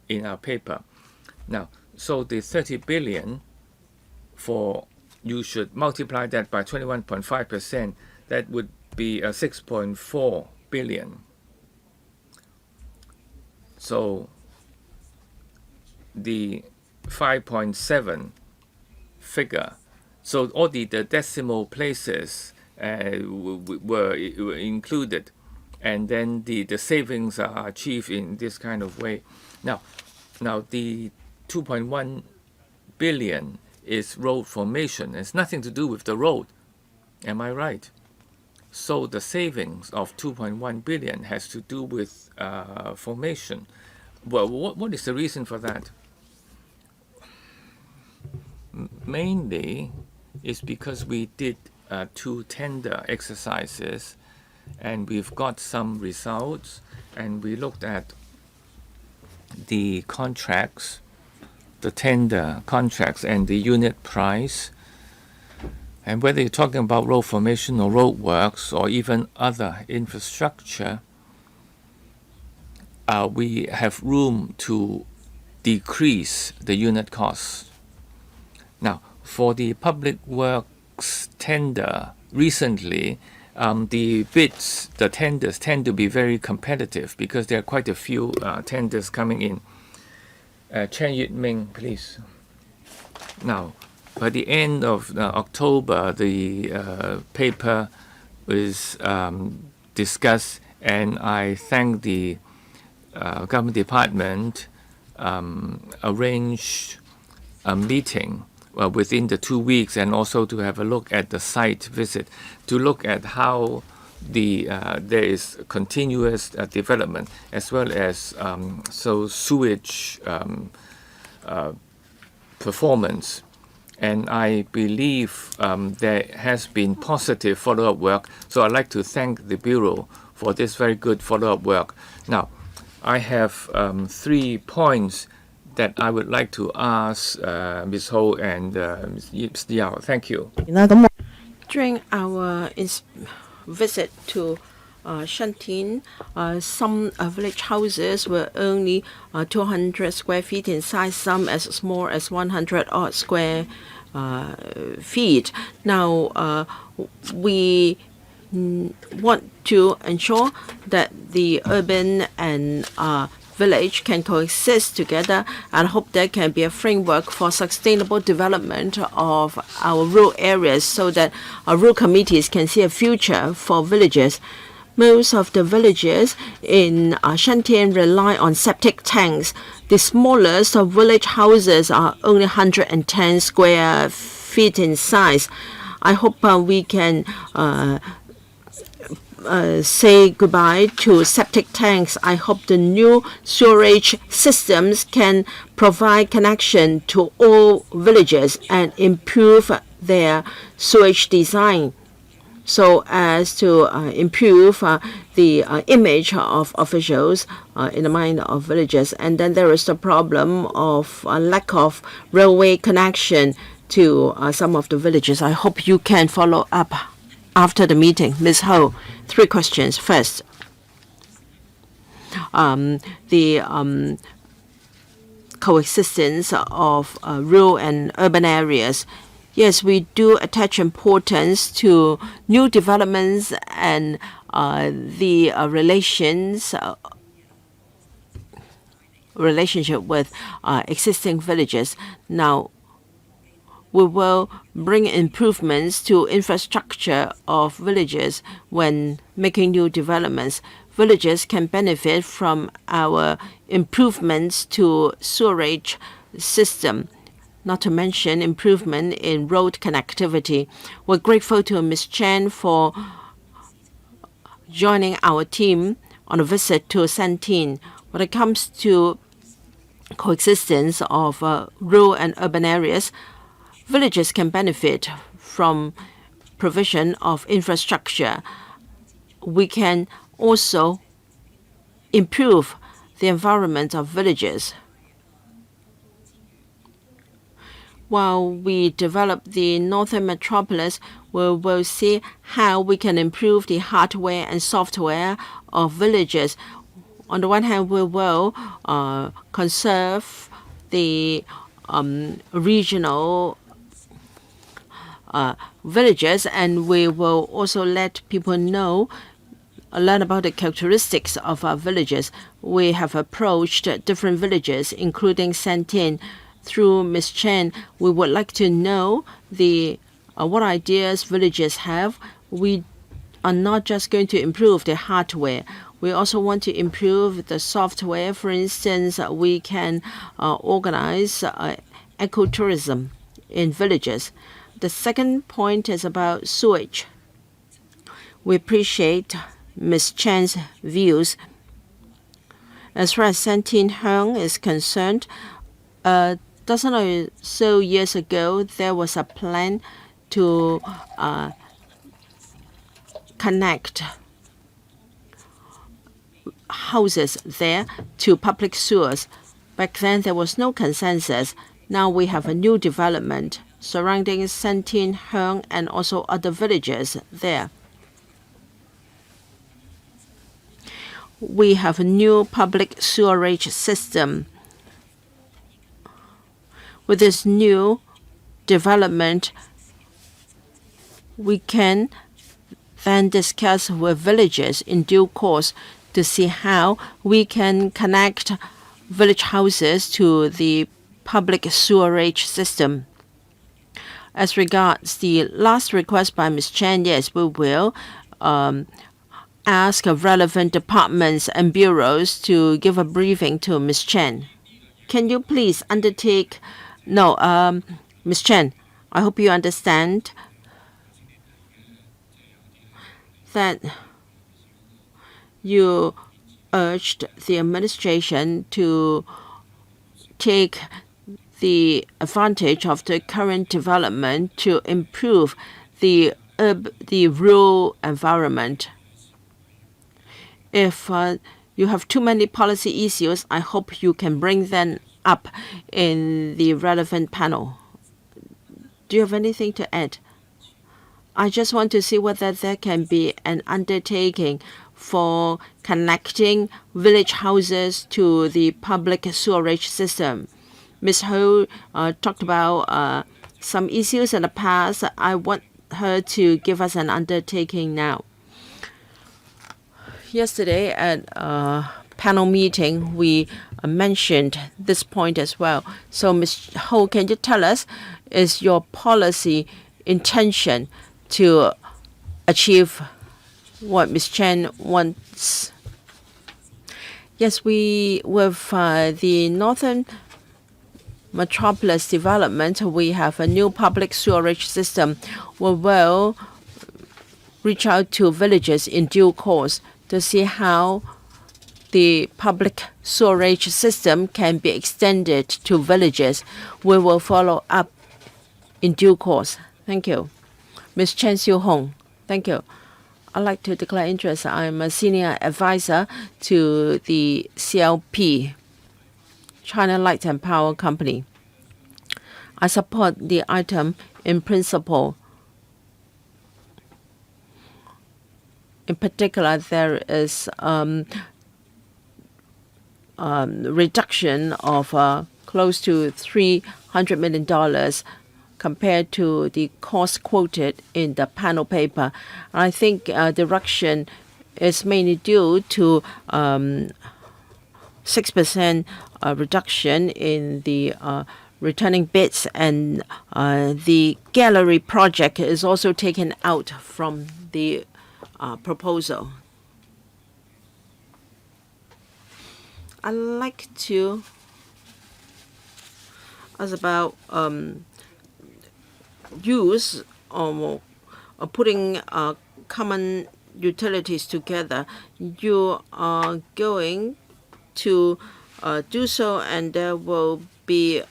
in our paper. Now, so the 30 billion you should multiply that by 21.5%. That would be 6.4 billion. So the 5.7 figure. So all the decimal places were included, and then the savings are achieved in this kind of way. Now the 2.1 billion is road formation. It's nothing to do with the road. Am I right? So the savings of 2.1 billion has to do with formation. Well, what is the reason for that? Mainly is because we did 2 tender exercises, and we've got some results, and we looked at the contracts, the tender contracts, and the unit price. And whether you're talking about road formation or road works or even other infrastructure, we have room to decrease the unit costs. Now, for the public works tender, recently, the bids, the tenders tend to be very competitive because there are quite a few tenders coming in. Chen Yitming, please. Now, by the end of October, the paper was discussed, and I thank the government department arranged a meeting within the 2 weeks, and also to have a look at the site visit, to look at how there is continuous development, as well as sewage performance. And I believe there has been positive follow-up work. So I'd like to thank the Bureau for this very good follow-up work. Now, I have 3 points that I would like to ask Ms. Ho and Ms. Yao. Thank you. During our visit to Shantin, some village houses were only 200 square feet in size, some as small as 100 odd square feet. Now, we want to ensure that the urban and village can coexist together, and hope there can be a framework for sustainable development of our rural areas so that our rural committees can see a future for villages. Most of the villages in Shantin rely on septic tanks. The smallest of village houses are only 110 square feet in size. I hope we can say goodbye to septic tanks. I hope the new sewerage systems can provide connection to all villages and improve their sewage design, so as to improve the image of officials in the mind of villagers. And then there is the problem of lack of railway connection to some of the villages. I hope you can follow up after the meeting. Ms. Ho, 3 questions. First, the coexistence of rural and urban areas. Yes, we do attach importance to new developments and the relationship with existing villages. Now, we will bring improvements to infrastructure of villages when making new developments. Villages can benefit from our improvements to sewerage system, not to mention improvement in road connectivity. We're grateful to Ms. Chen for joining our team on a visit to Shantin. When it comes to coexistence of rural and urban areas, villages can benefit from provision of infrastructure. We can also improve the environment of villages. While we develop the northern metropolis, we will see how we can improve the hardware and software of villages. On the one hand, we will conserve the regional villages, and we will also let people learn about the characteristics of our villages. We have approached different villages, including Shantin. Through Ms. Chen, we would like to know what ideas villages have. We are not just going to improve the hardware. We also want to improve the software. For instance, we can organize ecotourism in villages. The second point is about sewage. We appreciate Ms. Chen's views. As far as Shantin Heng is concerned, a dozen or so years ago, there was a plan to connect houses there to public sewers. Back then, there was no consensus. Now we have a new development surrounding Shantin Heng and also other villages there. We have a new public sewerage system. With this new development, we can then discuss with villages in due course to see how we can connect village houses to the public sewerage system. As regards the last request by Ms. Chen, yes, we will ask relevant departments and bureaus to give a briefing to Ms. Chen. Can you please undertake? No, Ms. Chen, I hope you understand that you urged the administration to take the advantage of the current development to improve the rural environment. If you have too many policy issues, I hope you can bring them up in the relevant panel. Do you have anything to add? I just want to see whether there can be an undertaking for connecting village houses to the public sewerage system. Ms. Ho talked about some issues in the past. I want her to give us an undertaking now. Yesterday at a panel meeting, we mentioned this point as well. So, Ms. Ho, can you tell us, is your policy intention to achieve what Ms. Chen wants? Yes, with the Northern Metropolis development, we have a new public sewerage system. We will reach out to villages in due course to see how the public sewerage system can be extended to villages. We will follow up in due course. Thank you. Ms. Chen Xiu-Hong, thank you. I'd like to declare interest. I'm a senior advisor to the CLP, China Light and Power Company. I support the item in principle. In particular, there is reduction of close to $300 million compared to the cost quoted in the panel paper. I think the reduction is mainly due to 6% reduction in the returning bids, and the gallery project is also taken out from the proposal. I'd like to ask about use or putting common utilities together. You are going to do so, and there will be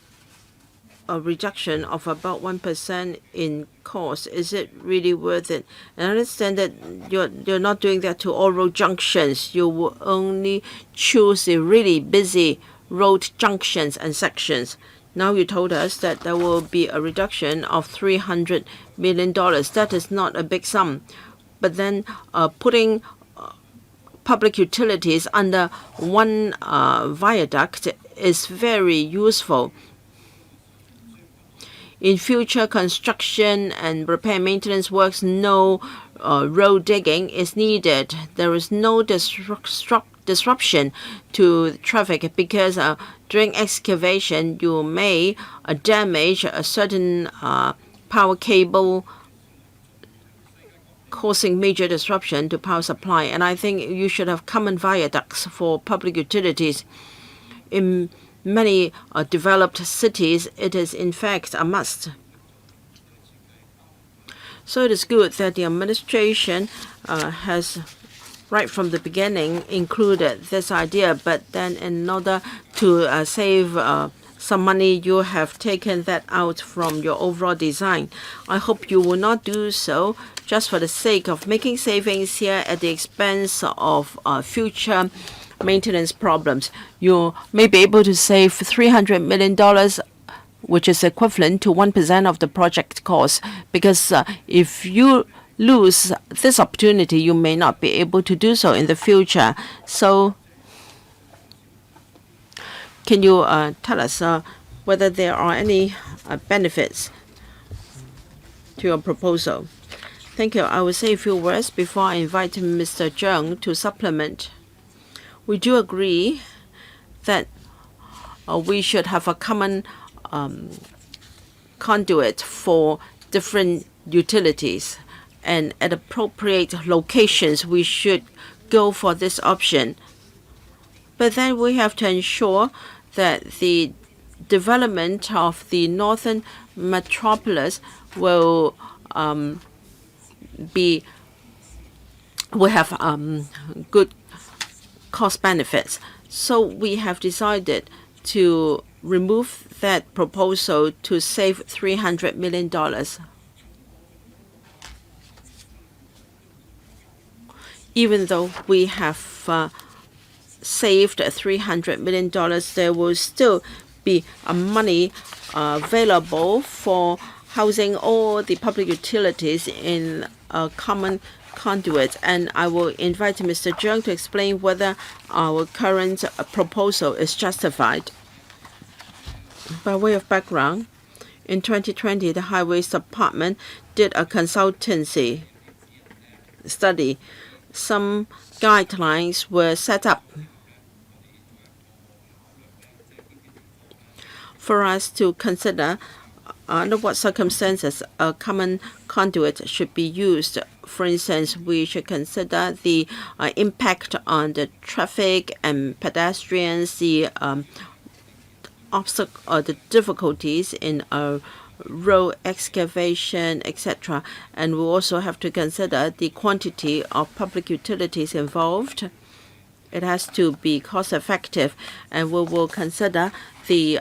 a reduction of about 1% in cost. Is it really worth it? And I understand that you're not doing that to all road junctions. You will only choose the really busy road junctions and sections. Now you told us that there will be a reduction of $300 million. That is not a big sum. But then putting public utilities under one viaduct is very useful. In future construction and repair maintenance works, no road digging is needed. There is no disruption to traffic because during excavation you may damage a certain power cable, causing major disruption to power supply. And I think you should have common viaducts for public utilities. In many developed cities, it is in fact a must. So it is good that the administration has, right from the beginning, included this idea, but then in order to save some money, you have taken that out from your overall design. I hope you will not do so just for the sake of making savings here at the expense of future maintenance problems. You may be able to save $300 million, which is equivalent to 1% of the project cost, because if you lose this opportunity, you may not be able to do so in the future. So can you tell us whether there are any benefits to your proposal? Thank you. I will say a few words before I invite Mr. Zheng to supplement. We do agree that we should have a common conduit for different utilities, and at appropriate locations we should go for this option. But then we have to ensure that the development of the northern metropolis will have good cost benefits. So we have decided to remove that proposal to save $300 million. Even though we have saved $300 million, there will still be money available for housing all the public utilities in a common conduit. And I will invite Mr. Zheng to explain whether our current proposal is justified. By way of background, in 2020, the Highways Department did a consultancy study. Some guidelines were set up for us to consider under what circumstances a common conduit should be used. For instance, we should consider the impact on the traffic and pedestrians, the the difficulties in road excavation, etc. And we also have to consider the quantity of public utilities involved. It has to be cost effective, and we will consider the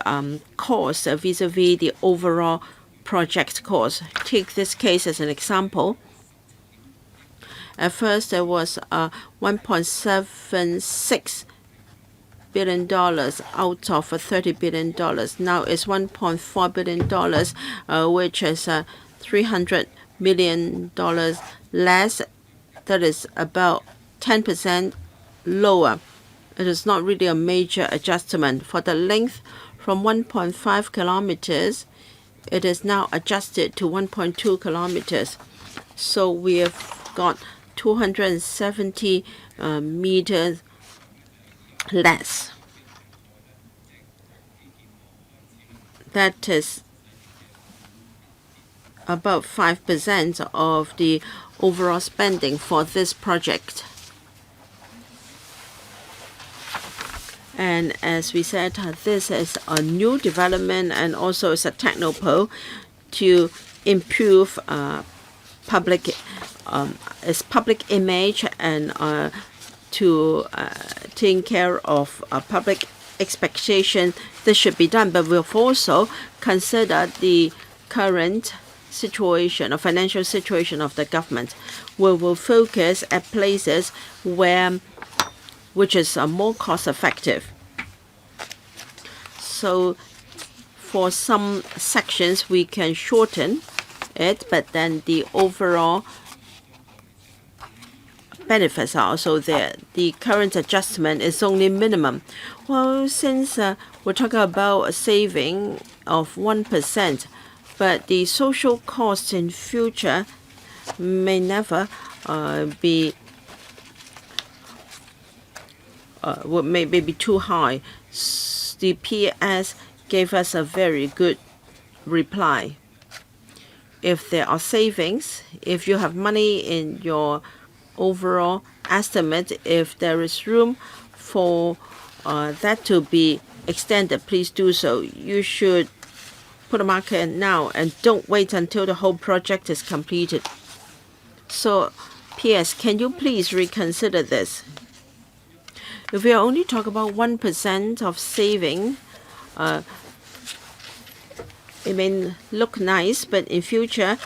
cost vis-a-vis the overall project cost. Take this case as an example. At first, there was $1.76 billion out of $30 billion. Now it's $1.4 billion, which is $300 million less. That is about 10% lower. It is not really a major adjustment. For the length from 1.5 kilometers, it is now adjusted to 1.2 kilometers. So we have got 270 meters less. That is about 5% of the overall spending for this project. And as we said, this is a new development, and also it's a Technopole to improve public image and to take care of public expectation. This should be done, but we've also considered the current situation, or financial situation of the government. We will focus at places which is more cost effective. So for some sections we can shorten it, but then the overall benefits are also there. The current adjustment is only minimum. Well, since we're talking about a saving of 1%, but the social costs in future may never be maybe be too high. The PS gave us a very good reply. If there are savings, if you have money in your overall estimate, if there is room for that to be extended, please do so. You should put a marker in now and don't wait until the whole project is completed. So, PS, can you please reconsider this? If we only talk about 1% of saving, it may look nice, but in future,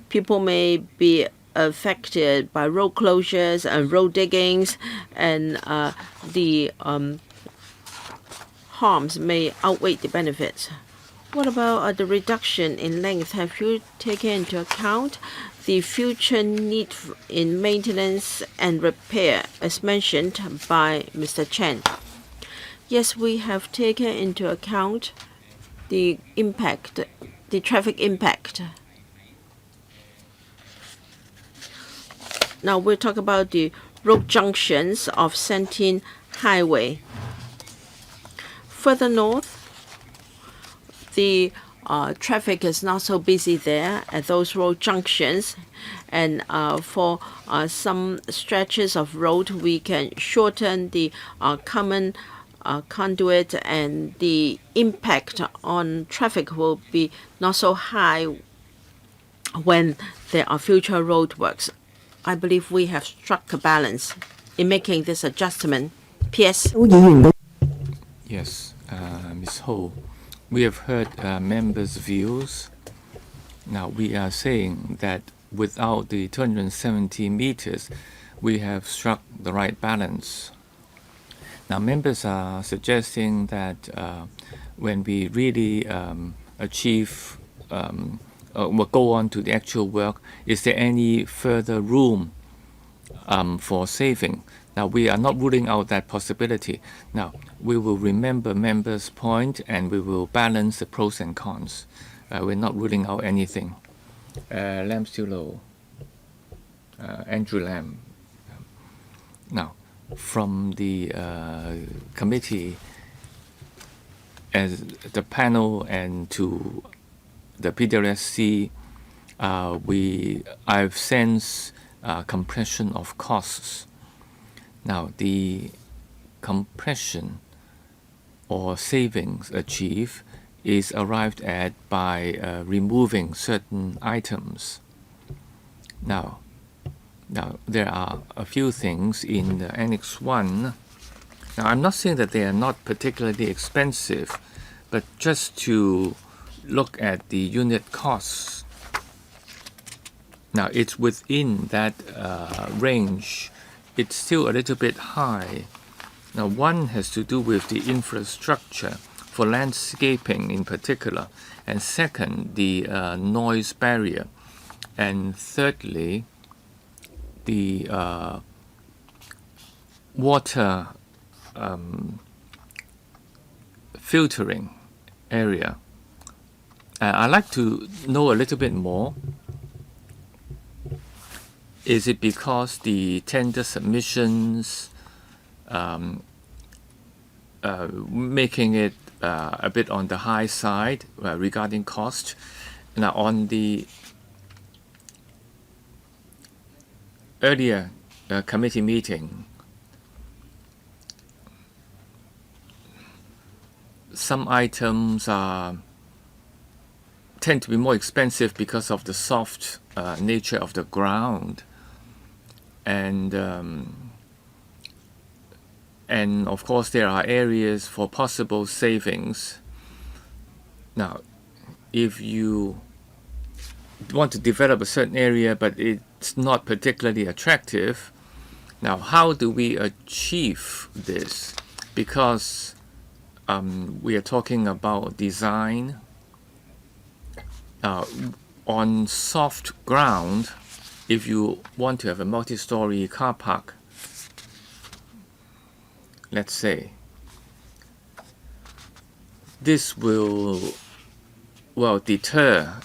people may be affected by road closures and road diggings, and the harms may outweigh the benefits. What about the reduction in length? Have you taken into account the future need in maintenance and repair, as mentioned by Mr. Chen? Yes, we have taken into account the impact, the traffic impact. Now we'll talk about the road junctions of Sentin Highway. Further north, the traffic is not so busy there at those road junctions, and for some stretches of road we can shorten the common conduit, and the impact on traffic will be not so high when there are future roadworks. I believe we have struck a balance in making this adjustment. P.S. Yes, Ms. Ho, we have heard members' views. Now we are saying that without the 270 meters, we have struck the right balance. Now members are suggesting that when we really achieve or go on to the actual work, is there any further room for saving? Now, we are not ruling out that possibility. Now, we will remember members' point and we will balance the pros and cons. We're not ruling out anything. Lam still low. Andrew Lam. Now, from the committee, as the panel and to the PWSC, I've sensed compression of costs. Now, the compression or savings achieved is arrived at by removing certain items. Now, there are a few things in the Annex 1. Now, I'm not saying that they are not particularly expensive, but just to look at the unit costs. Now, it's within that range. It's still a little bit high. Now, one has to do with the infrastructure for landscaping in particular, and second, the noise barrier, and thirdly, the water filtering area. I'd like to know a little bit more. Is it because the tender submissions making it a bit on the high side regarding cost? Now, on the earlier committee meeting, some items tend to be more expensive because of the soft nature of the ground. And of course there are areas for possible savings. Now, if you want to develop a certain area but it's not particularly attractive, now how do we achieve this? Because we are talking about design on soft ground. If you want to have a multi-story car park, let's say, this will deter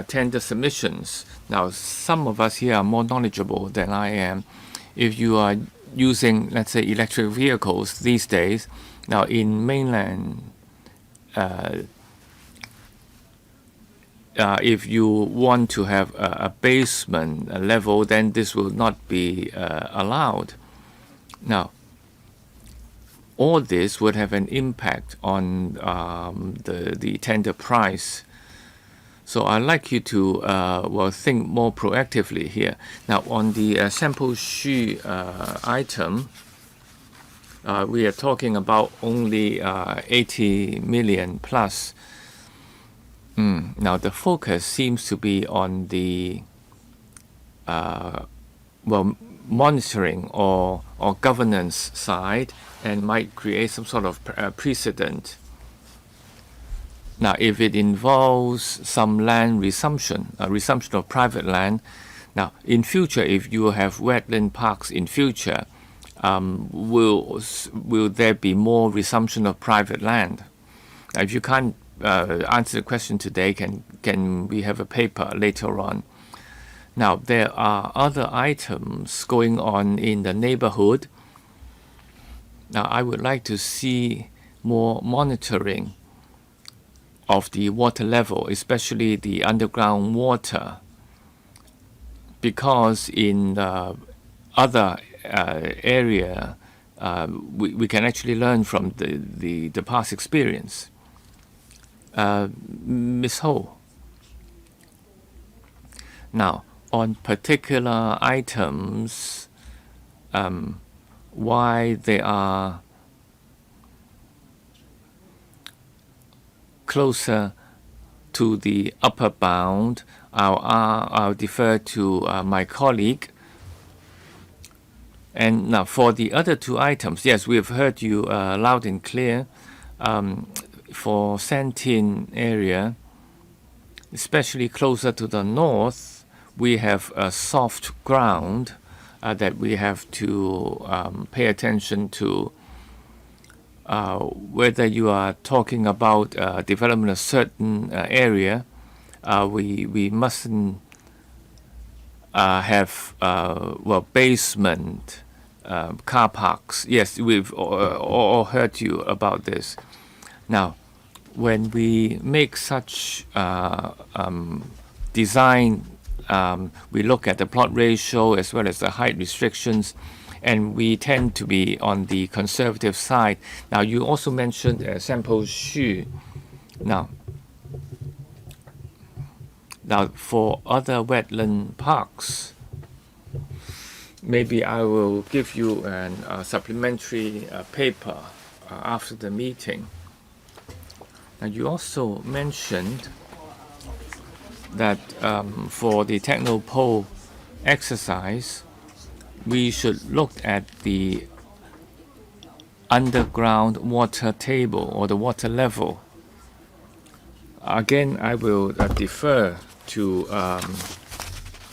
tender submissions. Now, some of us here are more knowledgeable than I am. If you are using, let's say, electric vehicles these days, now in mainland, if you want to have a basement level, then this will not be allowed. Now, all this would have an impact on the tender price. So I'd like you to think more proactively here. Now, on the sample Shue item, we are talking about only 80 million plus. Now, the focus seems to be on the monitoring or governance side, and might create some sort of precedent. Now, if it involves some land resumption of private land, now in future, if you have wetland parks in future, will there be more resumption of private land? Now, if you can't answer the question today, can we have a paper later on? Now, there are other items going on in the neighborhood. Now, I would like to see more monitoring of the water level, especially the underground water, because in other area we can actually learn from the past experience. Ms. Ho. Now, on particular items, why they are closer to the upper bound, I'll defer to my colleague. And now for the other two items, yes, we have heard you loud and clear. For Santin area, especially closer to the north, we have a soft ground that we have to pay attention to. Whether you are talking about development of a certain area, we mustn't have basement car parks. Yes, we've all heard you about this. Now, when we make such design, we look at the plot ratio as well as the height restrictions, and we tend to be on the conservative side. Now, you also mentioned sample Shue. Now, for other wetland parks, maybe I will give you a supplementary paper after the meeting. Now, you also mentioned that for the Technopole exercise, we should look at the underground water table or the water level. Again, I will defer to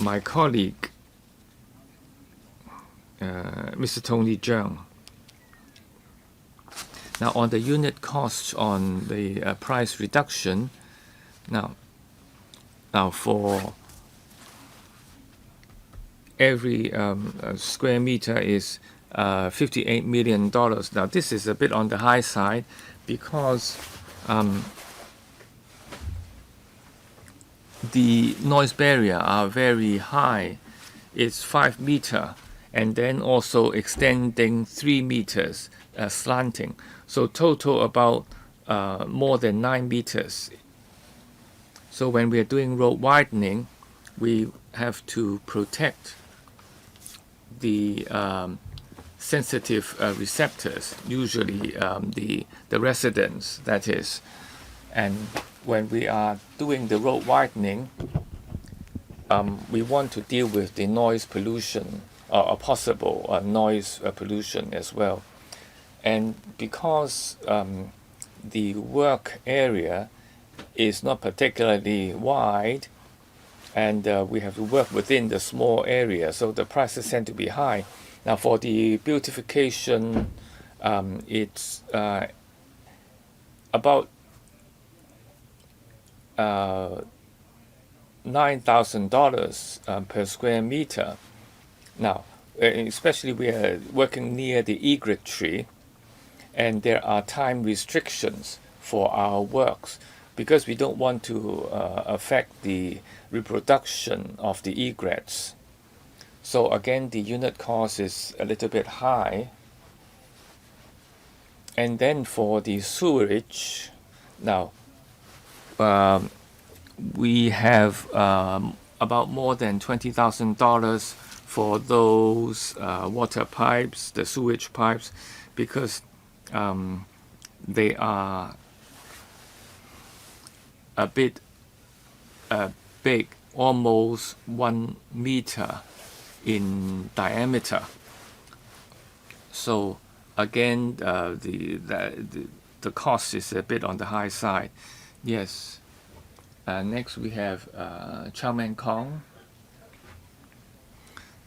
my colleague, Mr. Tony Zhang. Now, on the unit costs on the price reduction, now for every square meter is $58 million. Now, this is a bit on the high side because the noise barrier are very high. It's 5 meters and then also extending 3 meters slanting. So total about more than 9 meters. So when we are doing road widening, we have to protect the sensitive receptors, usually the residents, that is. And when we are doing the road widening, we want to deal with the noise pollution, or possible noise pollution as well. And because the work area is not particularly wide, and we have to work within the small area, so the prices tend to be high. Now, for the beautification, it's about $9,000 per square meter. Now, especially we are working near the egret tree, and there are time restrictions for our works because we don't want to affect the reproduction of the egrets. So again, the unit cost is a little bit high. And then for the sewerage, now we have about more than $20,000 for those water pipes, the sewage pipes, because they are a bit big, almost 1 meter in diameter. So again, the cost is a bit on the high side. Yes. Next we have Chow Man Kong.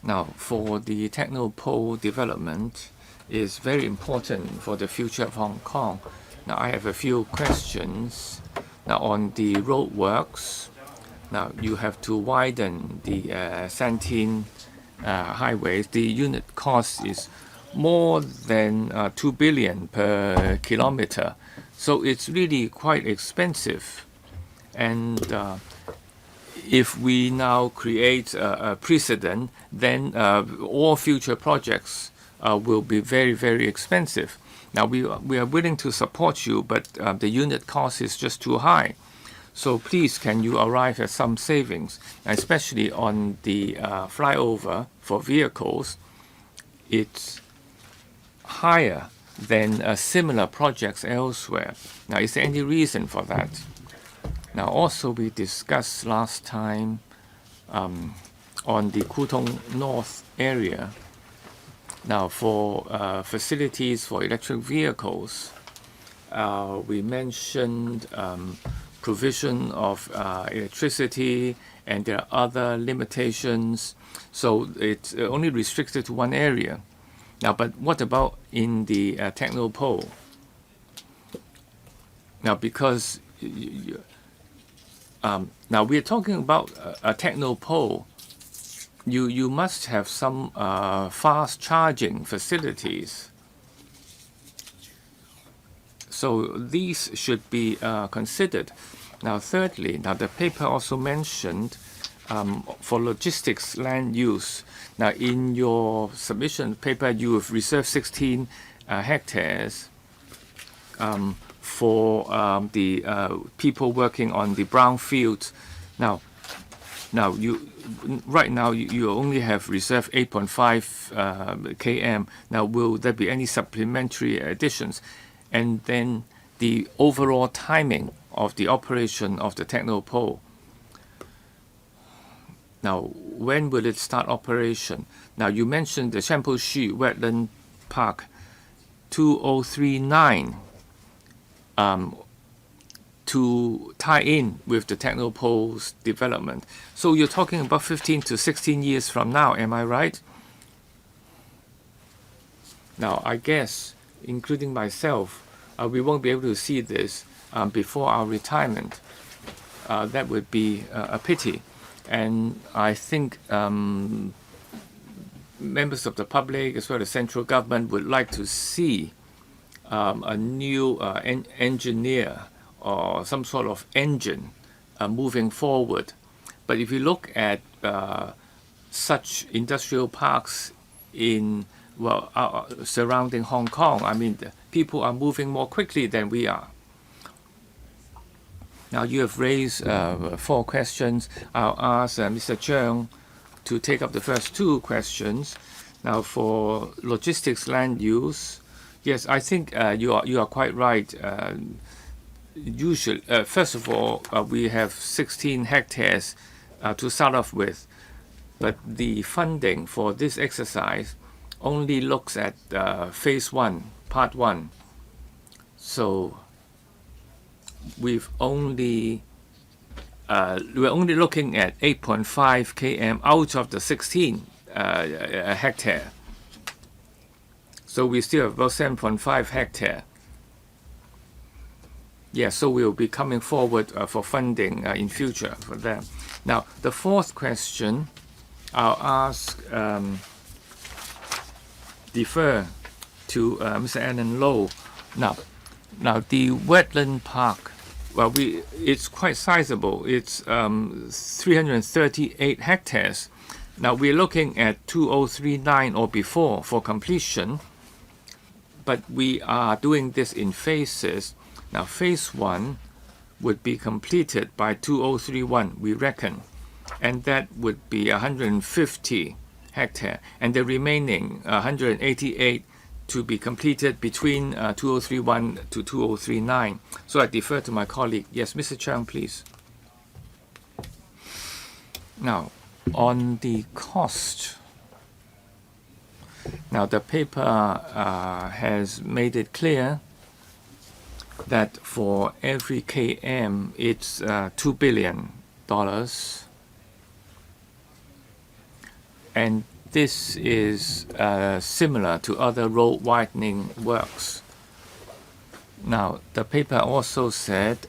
Now, for the Technopole development is very important for the future of Hong Kong. Now, I have a few questions. Now, on the roadworks, now you have to widen the Santin highways. The unit cost is more than 2 billion per kilometer. So it's really quite expensive. And if we now create a precedent, then all future projects will be very, very expensive. Now, we are willing to support you, but the unit cost is just too high. So please, can you arrive at some savings, especially on the flyover for vehicles? It's higher than similar projects elsewhere. Now, is there any reason for that? Now, also we discussed last time on the Kutong North area. Now, for facilities for electric vehicles, we mentioned provision of electricity, and there are other limitations. So it's only restricted to one area. Now, but what about in the Technopole? Now, because now we're talking about a Technopole, you must have some fast charging facilities. So these should be considered. Now, thirdly, now the paper also mentioned for logistics land use. Now, in your submission paper, you have reserved 16 hectares for the people working on the brown fields. Now right now you only have reserved 8.5 km. Now, will there be any supplementary additions? And then the overall timing of the operation of the Technopole. Now, when will it start operation? Now, you mentioned the Shue Wetland Park 2039 to tie in with the Technopole's development. So you're talking about 15 to 16 years from now, am I right? Now, I guess, including myself, we won't be able to see this before our retirement. That would be a pity. And I think members of the public as well as central government would like to see a new engineer or some sort of engine moving forward. But if you look at such industrial parks in surrounding Hong Kong, I mean, people are moving more quickly than we are. Now, you have raised 4 questions. I'll ask Mr. Cheung to take up the first 2 questions. Now, for logistics land use, yes, I think you are quite right. Usually, first of all, we have 16 hectares to start off with, but the funding for this exercise only looks at phase 1, part 1. So we're only looking at 8.5 km out of the 16 hectare. So we still have about 7.5 hectare. Yeah, so we'll be coming forward for funding in future for them. Now, the 4th question, I'll ask, defer to Mr. Alan Low. Now, the wetland park, well, it's quite sizable. It's 338 hectares. Now, we're looking at 2039 or before for completion, but we are doing this in phases. Now, phase 1 would be completed by 2031, we reckon, and that would be 150 hectares, and the remaining 188 to be completed between 2031 to 2039. So I defer to my colleague. Yes, Mr. Cheung, please. Now, on the cost, now the paper has made it clear that for every km it's $2 billion, and this is similar to other road widening works. Now, the paper also said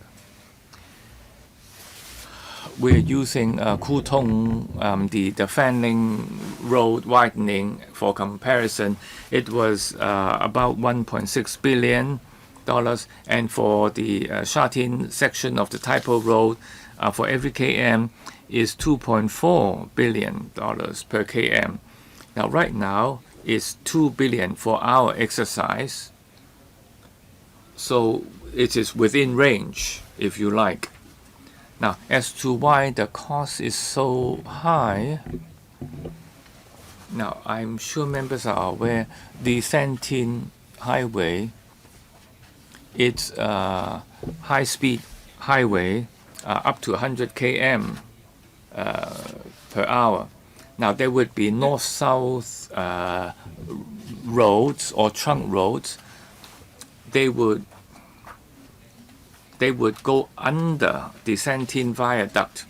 we're using Kutong, the Fanling Road widening for comparison. It was about $1.6 billion, and for the Sha Tin section of the Typo Road, for every km is $2.4 billion per km. Now, right now, is 2 billion for our exercise. So it is within range, if you like. Now, as to why the cost is so high, now I'm sure members are aware the Santin Highway, it's a high-speed highway up to 100 km per hour. Now, there would be north-south roads or trunk roads. They would go under the Santin Viaduct.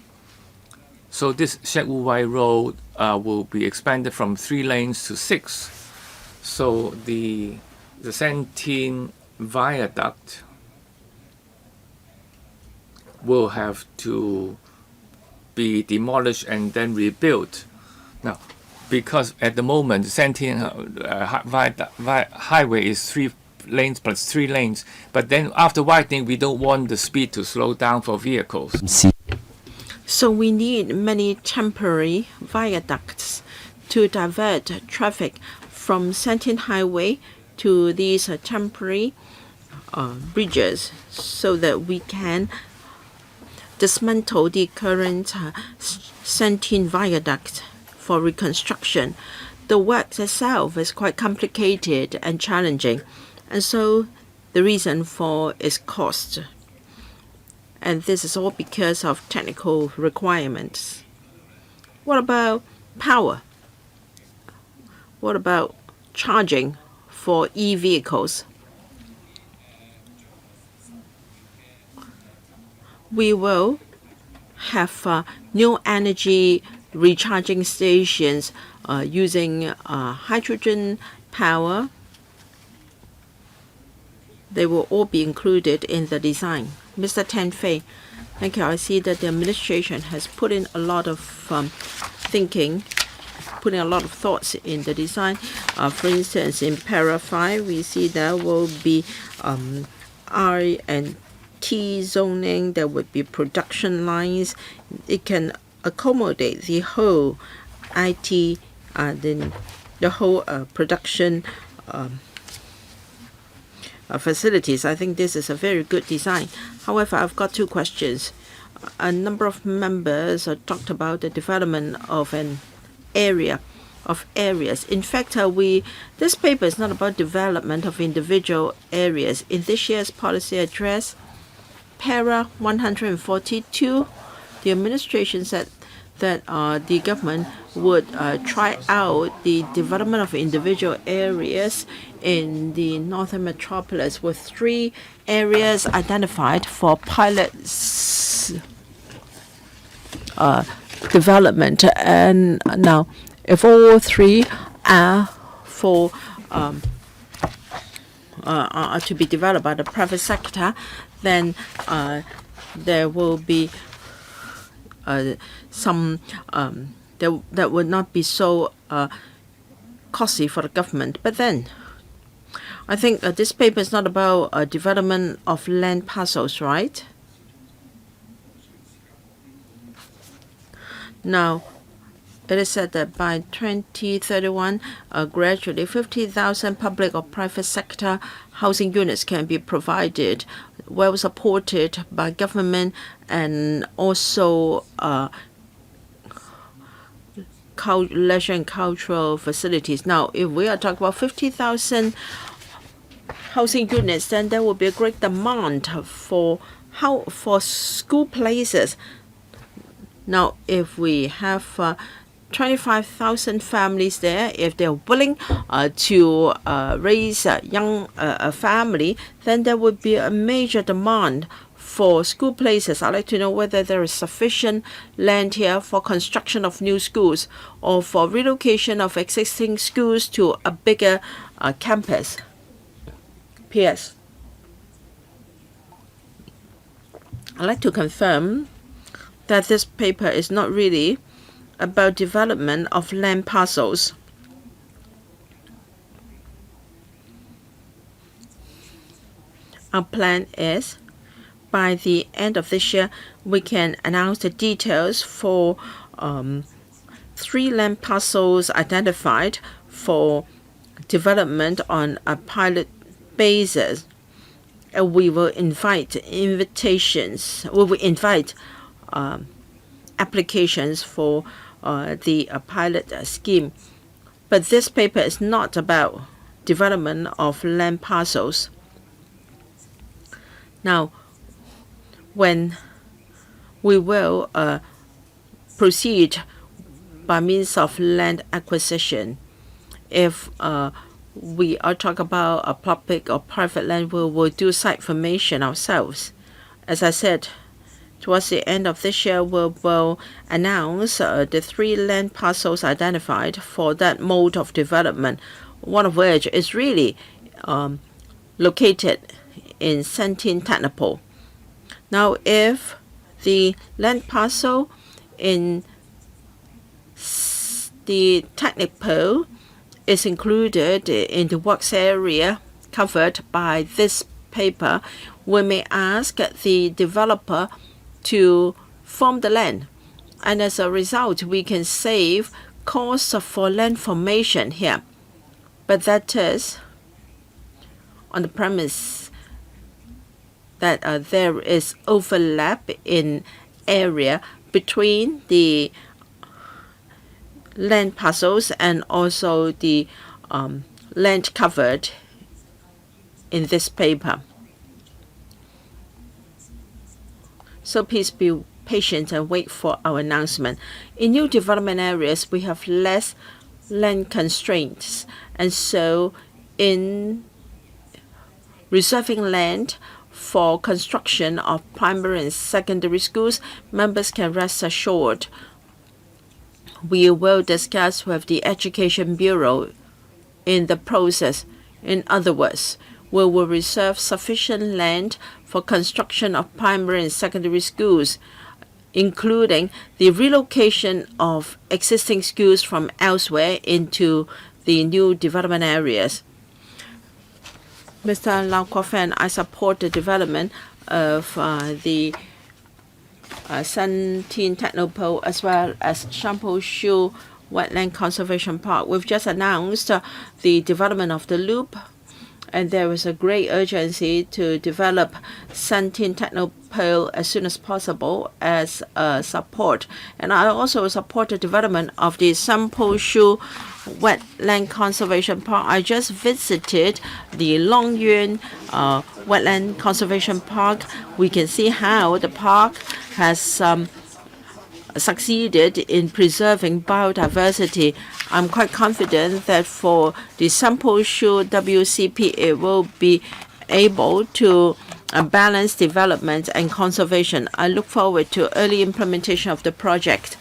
So this Shue Road will be expanded from 3 lanes to 6. So the Santin Viaduct will have to be demolished and then rebuilt. Now, because at the moment, Santin Highway is 3 lanes plus 3 lanes, but then after widening, we don't want the speed to slow down for vehicles. So we need many temporary viaducts to divert traffic from Santin Highway to these temporary bridges so that we can dismantle the current Santin Viaduct for reconstruction. The work itself is quite complicated and challenging, and so the reason for its cost. And this is all because of technical requirements. What about power? What about charging for e-vehicles? We will have new energy recharging stations using hydrogen power. They will all be included in the design. Mr. Tan Fei, thank you. I see that the administration has put in a lot of thinking, putting a lot of thoughts in the design. For instance, in para 5, we see there will be R and T zoning. There would be production lines. It can accommodate the whole IT, the whole production facilities. I think this is a very good design. However, I've got 2 questions. A number of members talked about the development of an area of areas. In fact, this paper is not about development of individual areas. In this year's policy address, para 142, the administration said that the government would try out the development of individual areas in the northern metropolis, with 3 areas identified for pilot development. And now, if all 3 are are to be developed by the private sector, then there will be some that would not be so costly for the government. But then, I think this paper is not about development of land parcels, right? Now, it is said that by 2031, gradually 50,000 public or private sector housing units can be provided, well supported by government and also leisure and cultural facilities. Now, if we are talking about 50,000 housing units, then there will be a great demand for school places. Now, if we have 25,000 families there, if they're willing to raise a young family, then there would be a major demand for school places. I'd like to know whether there is sufficient land here for construction of new schools or for relocation of existing schools to a bigger campus. P.S. I'd like to confirm that this paper is not really about development of land parcels. Our plan is, by the end of this year, we can announce the details for 3 land parcels identified for development on a pilot basis. We will invite invitations. We will invite applications for the pilot scheme. But this paper is not about development of land parcels. Now, when we will proceed by means of land acquisition, if we are talking about a public or private land, we will do site formation ourselves. As I said, towards the end of this year, we will announce the 3 land parcels identified for that mode of development, one of which is really located in Technopole. Now, if the land parcel in the Technopole is included in the works area covered by this paper, we may ask the developer to form the land. And as a result, we can save costs for land formation here. But that is on the premise that there is overlap in area between the land parcels and also the land covered in this paper. So please be patient and wait for our announcement. In new development areas, we have less land constraints, and so in reserving land for construction of primary and secondary schools, members can rest assured we will discuss with the Education Bureau in the process. In other words, we will reserve sufficient land for construction of primary and secondary schools, including the relocation of existing schools from elsewhere into the new development areas. Mr. Lau Kwok-fan, I support the development of the Technopole as well as Shue Wetland Conservation Park. We've just announced the development of the loop, and there is a great urgency to develop Technopole as soon as possible as support. And I also support the development of the Shue Wetland Conservation Park. I just visited the Longyuan Wetland Conservation Park. We can see how the park has succeeded in preserving biodiversity. I'm quite confident that for the Shue WCP, it will be able to balance development and conservation. I look forward to early implementation of the project.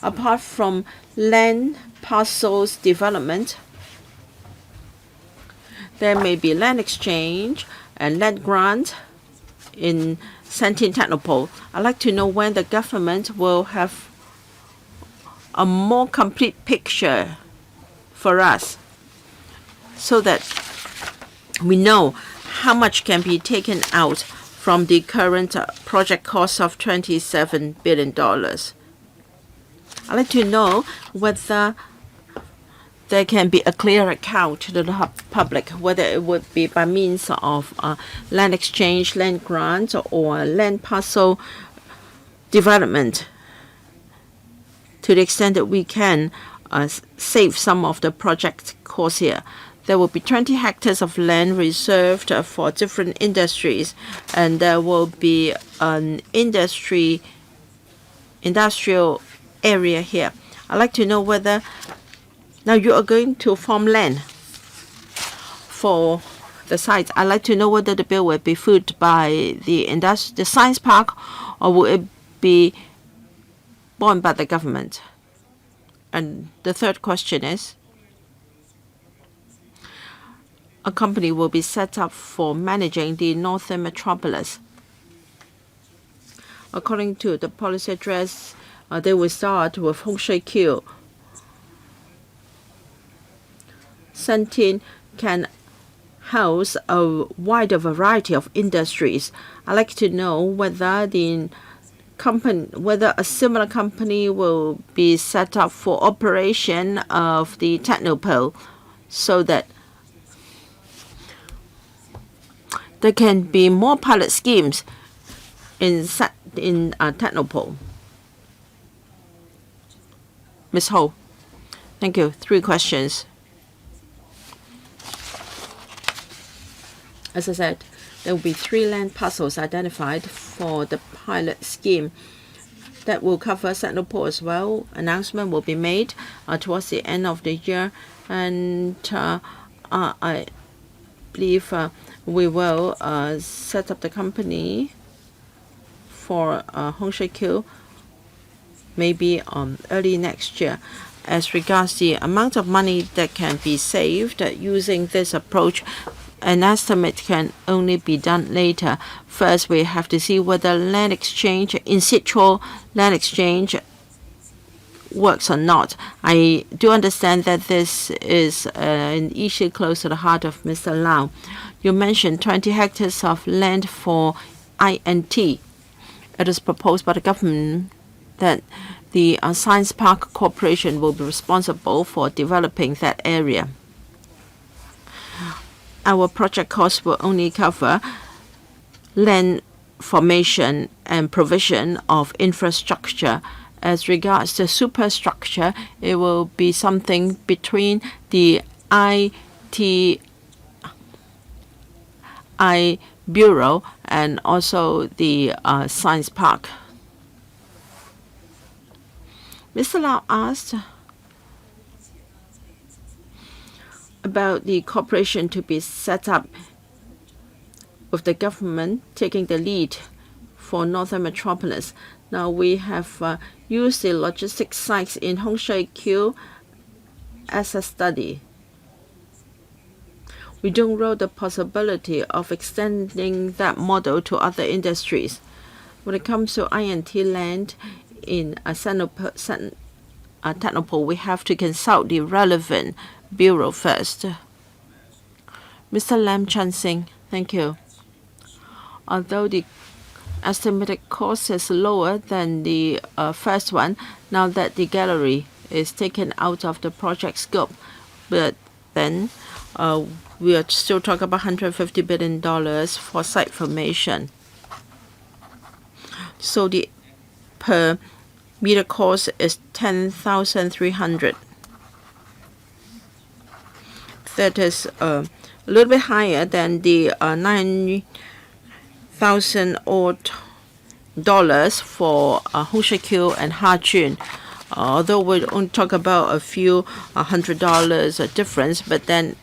Apart from land parcels development, there may be land exchange and land grant in Technopole. I'd like to know when the government will have a more complete picture for us so that we know how much can be taken out from the current project cost of $27 billion. I'd like to know whether there can be a clear account to the public, whether it would be by means of land exchange, land grant, or land parcel development, to the extent that we can save some of the project costs here. There will be 20 hectares of land reserved for different industries, and there will be an industrial area here. I'd like to know whether now you are going to farm land for the site. I'd like to know whether the bill will be footed by the science park, or will it be borne by the government? And the third question is, a company will be set up for managing the northern metropolis. According to the policy address, they will start with Shue. Sentin can house a wider variety of industries. I'd like to know whether whether a similar company will be set up for operation of the Technopole, so that there can be more pilot schemes in Technopole. Ms. Ho. Thank you. 3 questions. As I said, there will be 3 land parcels identified for the pilot scheme that will cover Technopole as well. Announcement will be made towards the end of the year, and I believe we will set up the company for Shue maybe early next year. As regards the amount of money that can be saved using this approach, an estimate can only be done later. First, we have to see whether land exchange, in situ land exchange, works or not. I do understand that this is an issue close to the heart of Mr. Lau. You mentioned 20 hectares of land for INT. It is proposed by the government that the Science Park Corporation will be responsible for developing that area. Our project costs will only cover land formation and provision of infrastructure. As regards the superstructure, it will be something between the ITI Bureau and also the Science Park. Mr. Lau asked about the cooperation to be set up with the government taking the lead for Northern Metropolis. Now we have used the logistics sites in Shue as a study. We don't rule the possibility of extending that model to other industries. When it comes to INT land in Technopole, we have to consult the relevant bureau first. Mr. Lam Chan Sing, thank you. Although the estimated cost is lower than the first one, now that the gallery is taken out of the project scope, but then we are still talking about $150 billion for site formation. So the per meter cost is 10,300. That is a little bit higher than the $9,000 odd for Shue and Hajun. Although we only talk about a few $100 difference, but then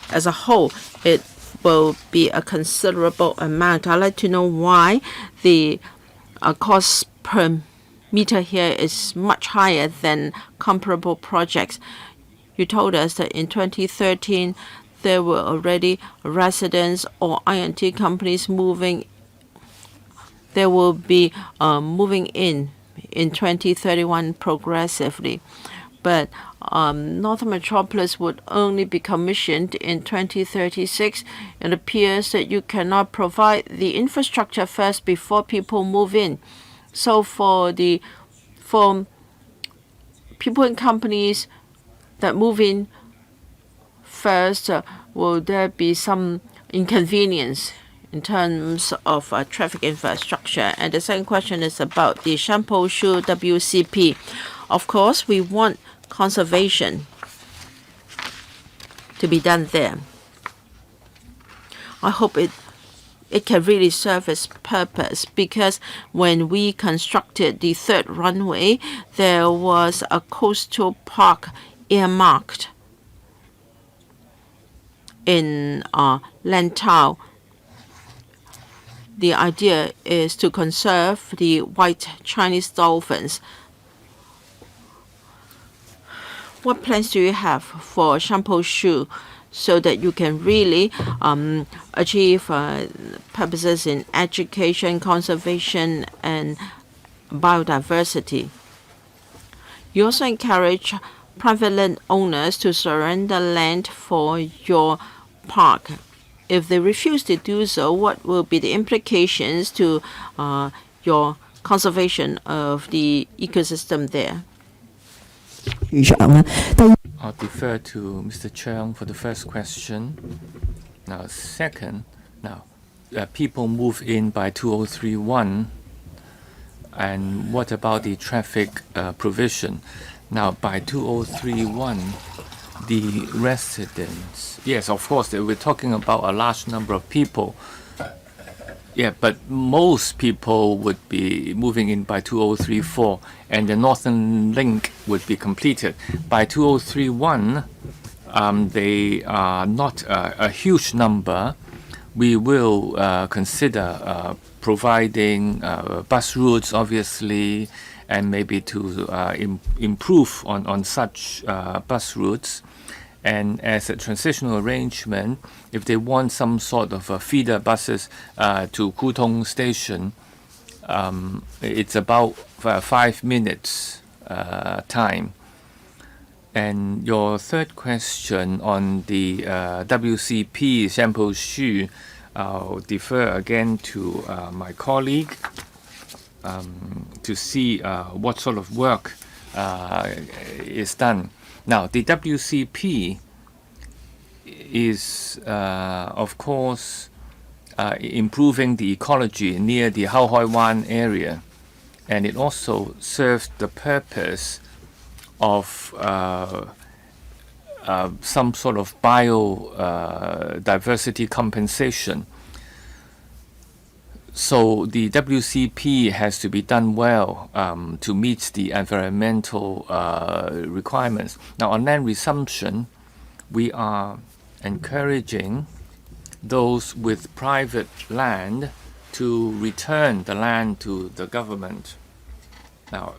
as a whole, it will be a considerable amount. I'd like to know why the cost per meter here is much higher than comparable projects. You told us that in 2013 there were already residents or INT companies moving. There will be moving in 2031 progressively. But Northern Metropolis would only be commissioned in 2036. It appears that you cannot provide the infrastructure first before people move in. So for people and companies that move in first, will there be some inconvenience in terms of traffic infrastructure? And the second question is about the Shue WCP. Of course, we want conservation to be done there. I hope it can really serve its purpose, because when we constructed the 3rd runway, there was a coastal park earmarked in Lantau. The idea is to conserve the white Chinese dolphins. What plans do you have for Shue so that you can really achieve purposes in education, conservation, and biodiversity? You also encourage private land owners to surrender land for your park. If they refuse to do so, what will be the implications to your conservation of the ecosystem there? I'll defer to Mr. Cheung for the first question. Now, second, people move in by 2031? And what about the traffic provision? Now, by 2031, the residents, yes, of course, we're talking about a large number of people. Yeah, but most people would be moving in by 2034, and the Northern Link would be completed. By 2031, they are not a huge number. We will consider providing bus routes, obviously, and maybe to improve on such bus routes. And as a transitional arrangement, if they want some sort of feeder buses to Kutong Station, it's about 5 minutes time. And your third question on the WCP sample Shue, I'll defer again to my colleague to see what sort of work is done. Now, the WCP is, of course, improving the ecology near the Hao Hoi Wan area, and it also serves the purpose of some sort of biodiversity compensation. So the WCP has to be done well to meet the environmental requirements. Now, on land resumption, we are encouraging those with private land to return the land to the government. Now,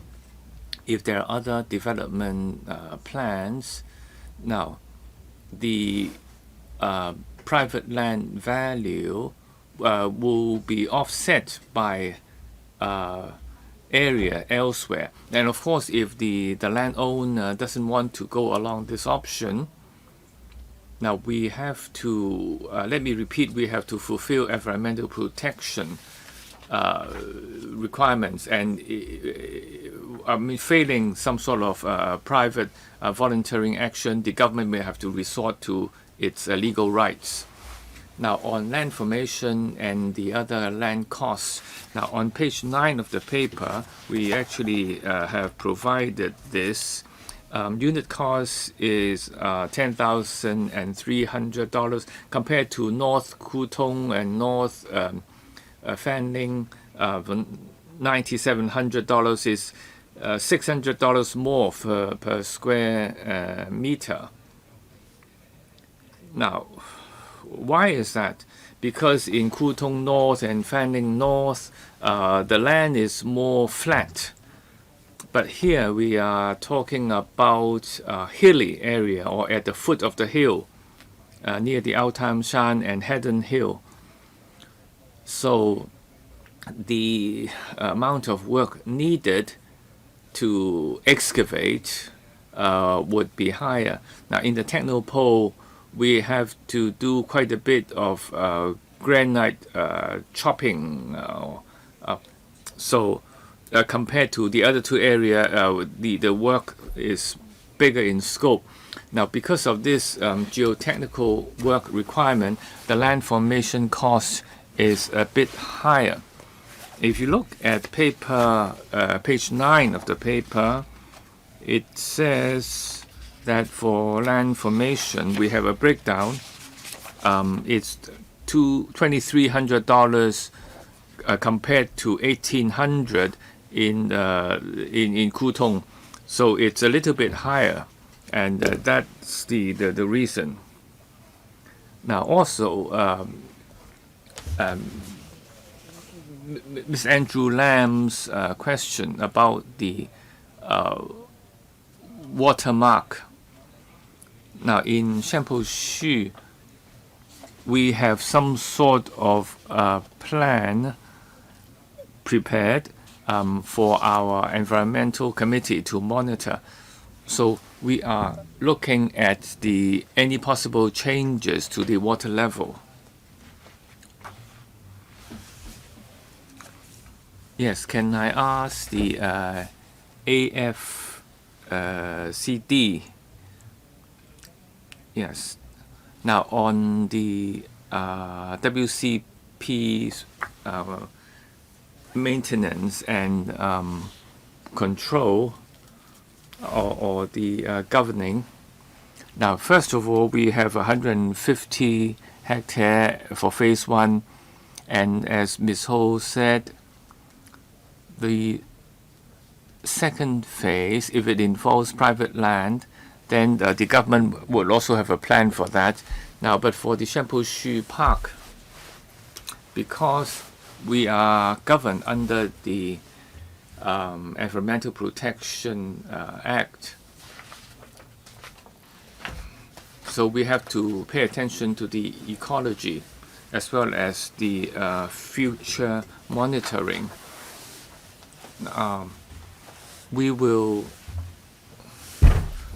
if there are other development plans, now the private land value will be offset by area elsewhere. And of course, if the landowner doesn't want to go along this option, now we have to, let me repeat, we have to fulfill environmental protection requirements, and failing some sort of private volunteering action, the government may have to resort to its legal rights. Now, on land formation and the other land costs, now on page 9 of the paper, we actually have provided this. Unit cost is $10,300 compared to North Kutong and North Fanling. $9,700 is $600 more per square meter. Now, why is that? Because in Kutong North and Fanling North, the land is more flat. But here we are talking about a hilly area, or at the foot of the hill, near the Ao Tam Shan and Haddon Hill. So the amount of work needed to excavate would be higher. Now, in the Technopole, we have to do quite a bit of granite chopping. So compared to the other two areas, the work is bigger in scope. Now, because of this geotechnical work requirement, the land formation cost is a bit higher. If you look at paper, page 9 of the paper, it says that for land formation, we have a breakdown. It's $2,300 compared to $1,800 in Kutong, so it's a little bit higher, and that's the reason. Now, also, Ms. Andrew Lam's question about the watermark. Now, in Sample Shue, we have some sort of plan prepared for our environmental committee to monitor. So we are looking at any possible changes to the water level. Yes, can I ask the AFCD? Yes. Now, on the WCP WCP's maintenance and control or the governing. Now, first of all, we have 150 hectare for phase 1, and as Ms. Ho said, the second phase, if it involves private land, then the government would also have a plan for that. Now, but for the Shue Park, because we are governed under the Environmental Protection Act, so we have to pay attention to the ecology as well as the future monitoring. We will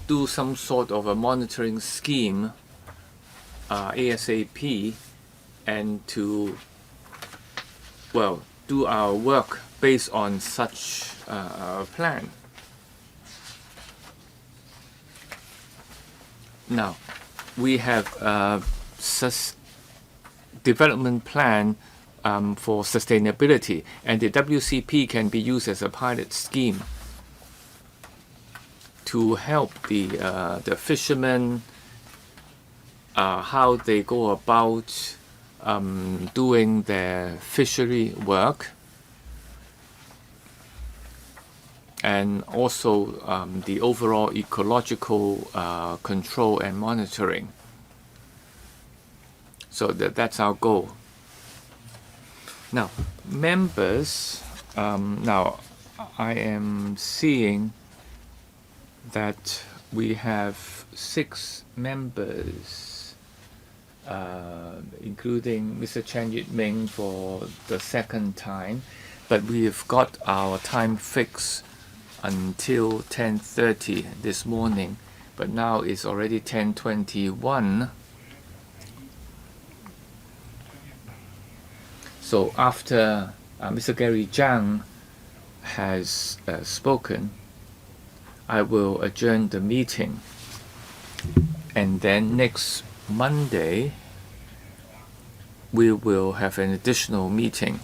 do some sort of a monitoring scheme ASAP, and to, well, do our work based on such a plan. Now, we have a development plan for sustainability, and the WCP can be used as a pilot scheme to help the fishermen, how they go about doing their fishery work, and also the overall ecological control and monitoring. So that's our goal. Now, members, now I am seeing that we have 6 members, including Mr. Chen Yit-ming for the second time, but we've got our time fixed until 10:30 this morning, but now it's already 10:21. So after Mr. Gary Zhang has spoken, I will adjourn the meeting, and then next Monday we will have an additional meeting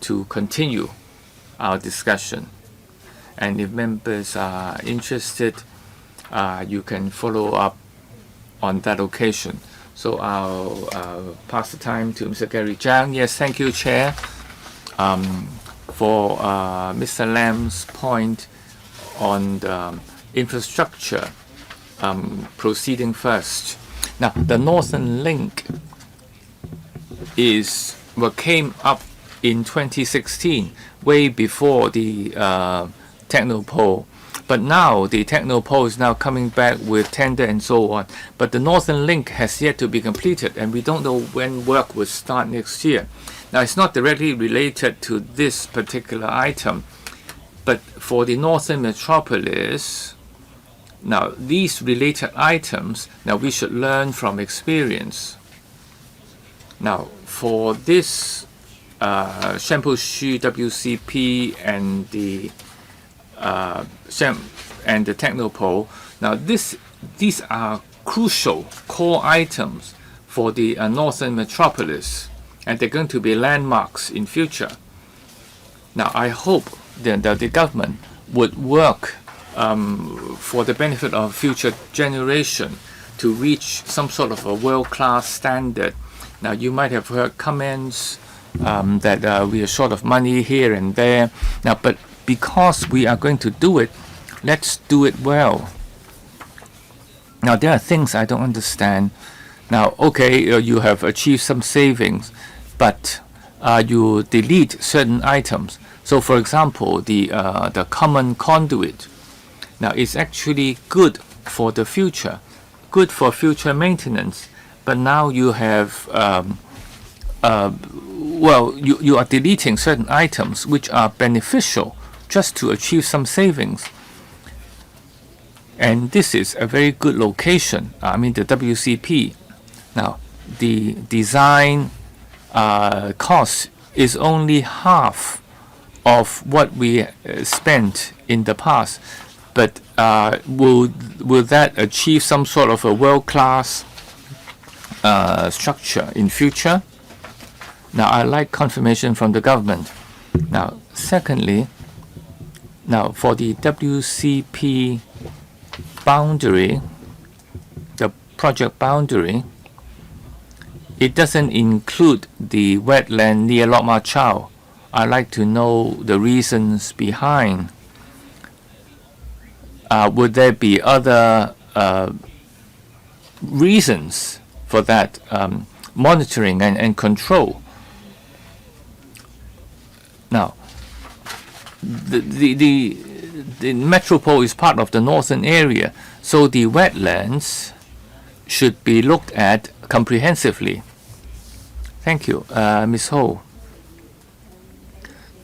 to continue our discussion. And if members are interested, you can follow up on that occasion. So I'll pass the time to Mr. Gary Zhang. Yes, thank you, Chair, for Mr. Lam's point on the infrastructure proceeding first. Now, the Northern Link came up in 2016, way before the Technopole. But now the Technopole is now coming back with tender and so on. But the Northern Link has yet to be completed, and we don't know when work will start next year. Now, it's not directly related to this particular item, but for the Northern Metropolis, now these related items, now we should learn from experience. Now, for this Shue WCP and the Technopole, now these are crucial core items for the Northern Metropolis, and they're going to be landmarks in future. Now, I hope that the government would work for the benefit of future generation to reach some sort of a world-class standard. Now, you might have heard comments that we are short of money here and there. Now, but because we are going to do it, let's do it well. Now, there are things I don't understand. Now, okay, you have achieved some savings, but you delete certain items. So, for example, the common conduit. Now, it's actually good for the future, good for future maintenance. But now you have, you are deleting certain items which are beneficial just to achieve some savings. And this is a very good location. I mean, the WCP. Now, the design cost is only half of what we spent in the past. But will that achieve some sort of a world-class structure in future? Now, I like confirmation from the government. Now, secondly, now for the WCP boundary, the project boundary, it doesn't include the wetland near Lok Ma Chau. I'd like to know the reasons behind. Would there be other reasons for that monitoring and control? Now, the metropole is part of the northern area, so the wetlands should be looked at comprehensively. Thank you. Ms. Ho.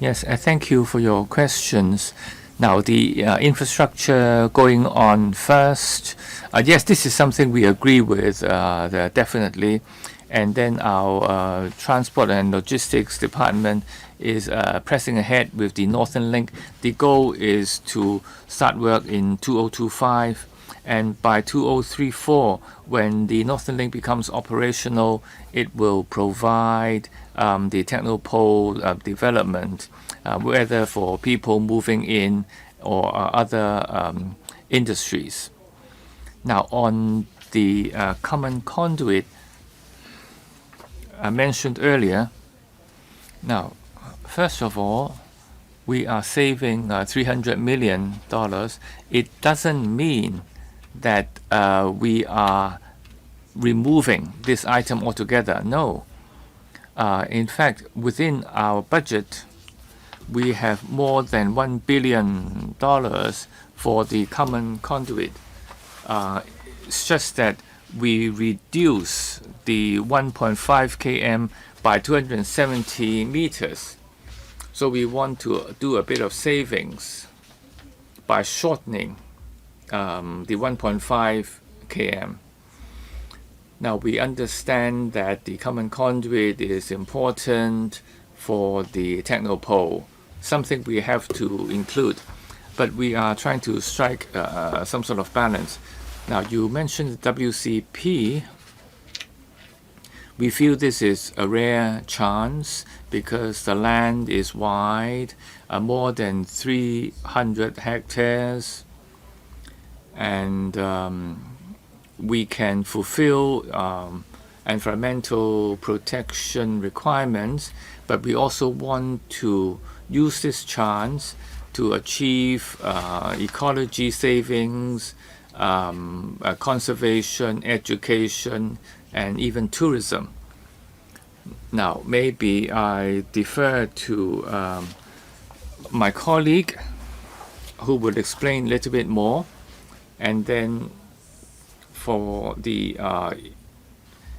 Yes, thank you for your questions. Now, the infrastructure going on first. Yes, this is something we agree with, definitely. And then our Transport and Logistics Department is pressing ahead with the Northern Link. The goal is to start work in 2025. And by 2034, when the Northern Link becomes operational, it will provide the Technopole development, whether for people moving in or other industries. Now, on the common conduit I mentioned earlier, now, first of all, we are saving $300 million. It doesn't mean that we are removing this item altogether. No. In fact, within our budget, we have more than $1 billion for the common conduit. It's just that we reduce the 1.5 km by 270 meters. So we want to do a bit of savings by shortening the 1.5 km. Now, we understand that the common conduit is important for the Technopole, something we have to include. But we are trying to strike some sort of balance. Now, you mentioned WCP. We feel this is a rare chance because the land is wide, more than 300 hectares, and we can fulfill environmental protection requirements, but we also want to use this chance to achieve ecology savings, conservation, education, and even tourism. Now, maybe I defer to my colleague who will explain a little bit more, and then for the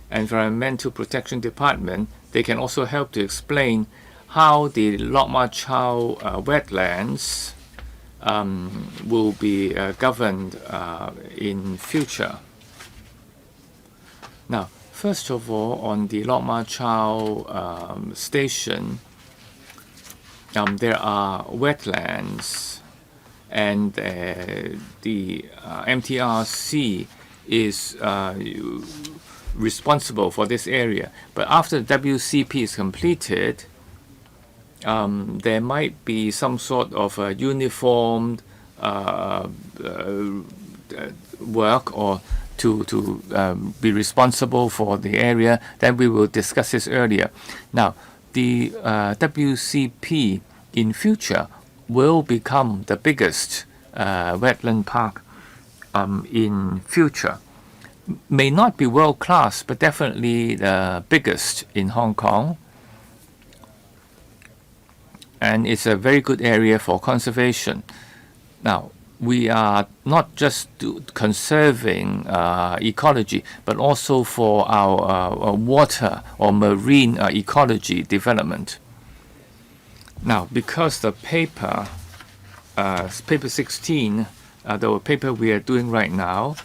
Environmental Protection Department, they can also help to explain how the Lok Ma Chau wetlands will be governed in future. Now, first of all, on the Lok Ma Chau station, there are wetlands, and the MTRC is responsible for this area. But after the WCP is completed, there might be some sort of uniformed work or to be responsible for the area. Then we will discuss this earlier. Now, the WCP in future will become the biggest wetland park in future. May not be world class, but definitely the biggest in Hong Kong. And it's a very good area for conservation. Now, we are not just conserving ecology, but also for our water or marine ecology development. Now, because the paper 16, the paper we are doing right now,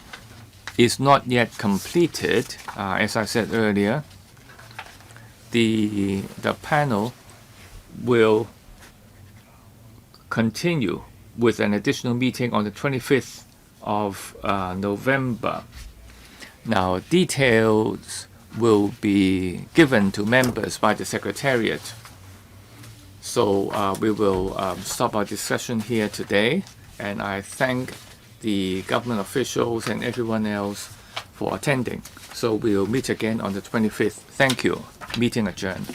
is not yet completed, as I said earlier, the panel will continue with an additional meeting on the 25th of November. Now, details will be given to members by the Secretariat. So we will stop our discussion here today, and I thank the government officials and everyone else for attending. So we'll meet again on the 25th. Thank you. Meeting adjourned.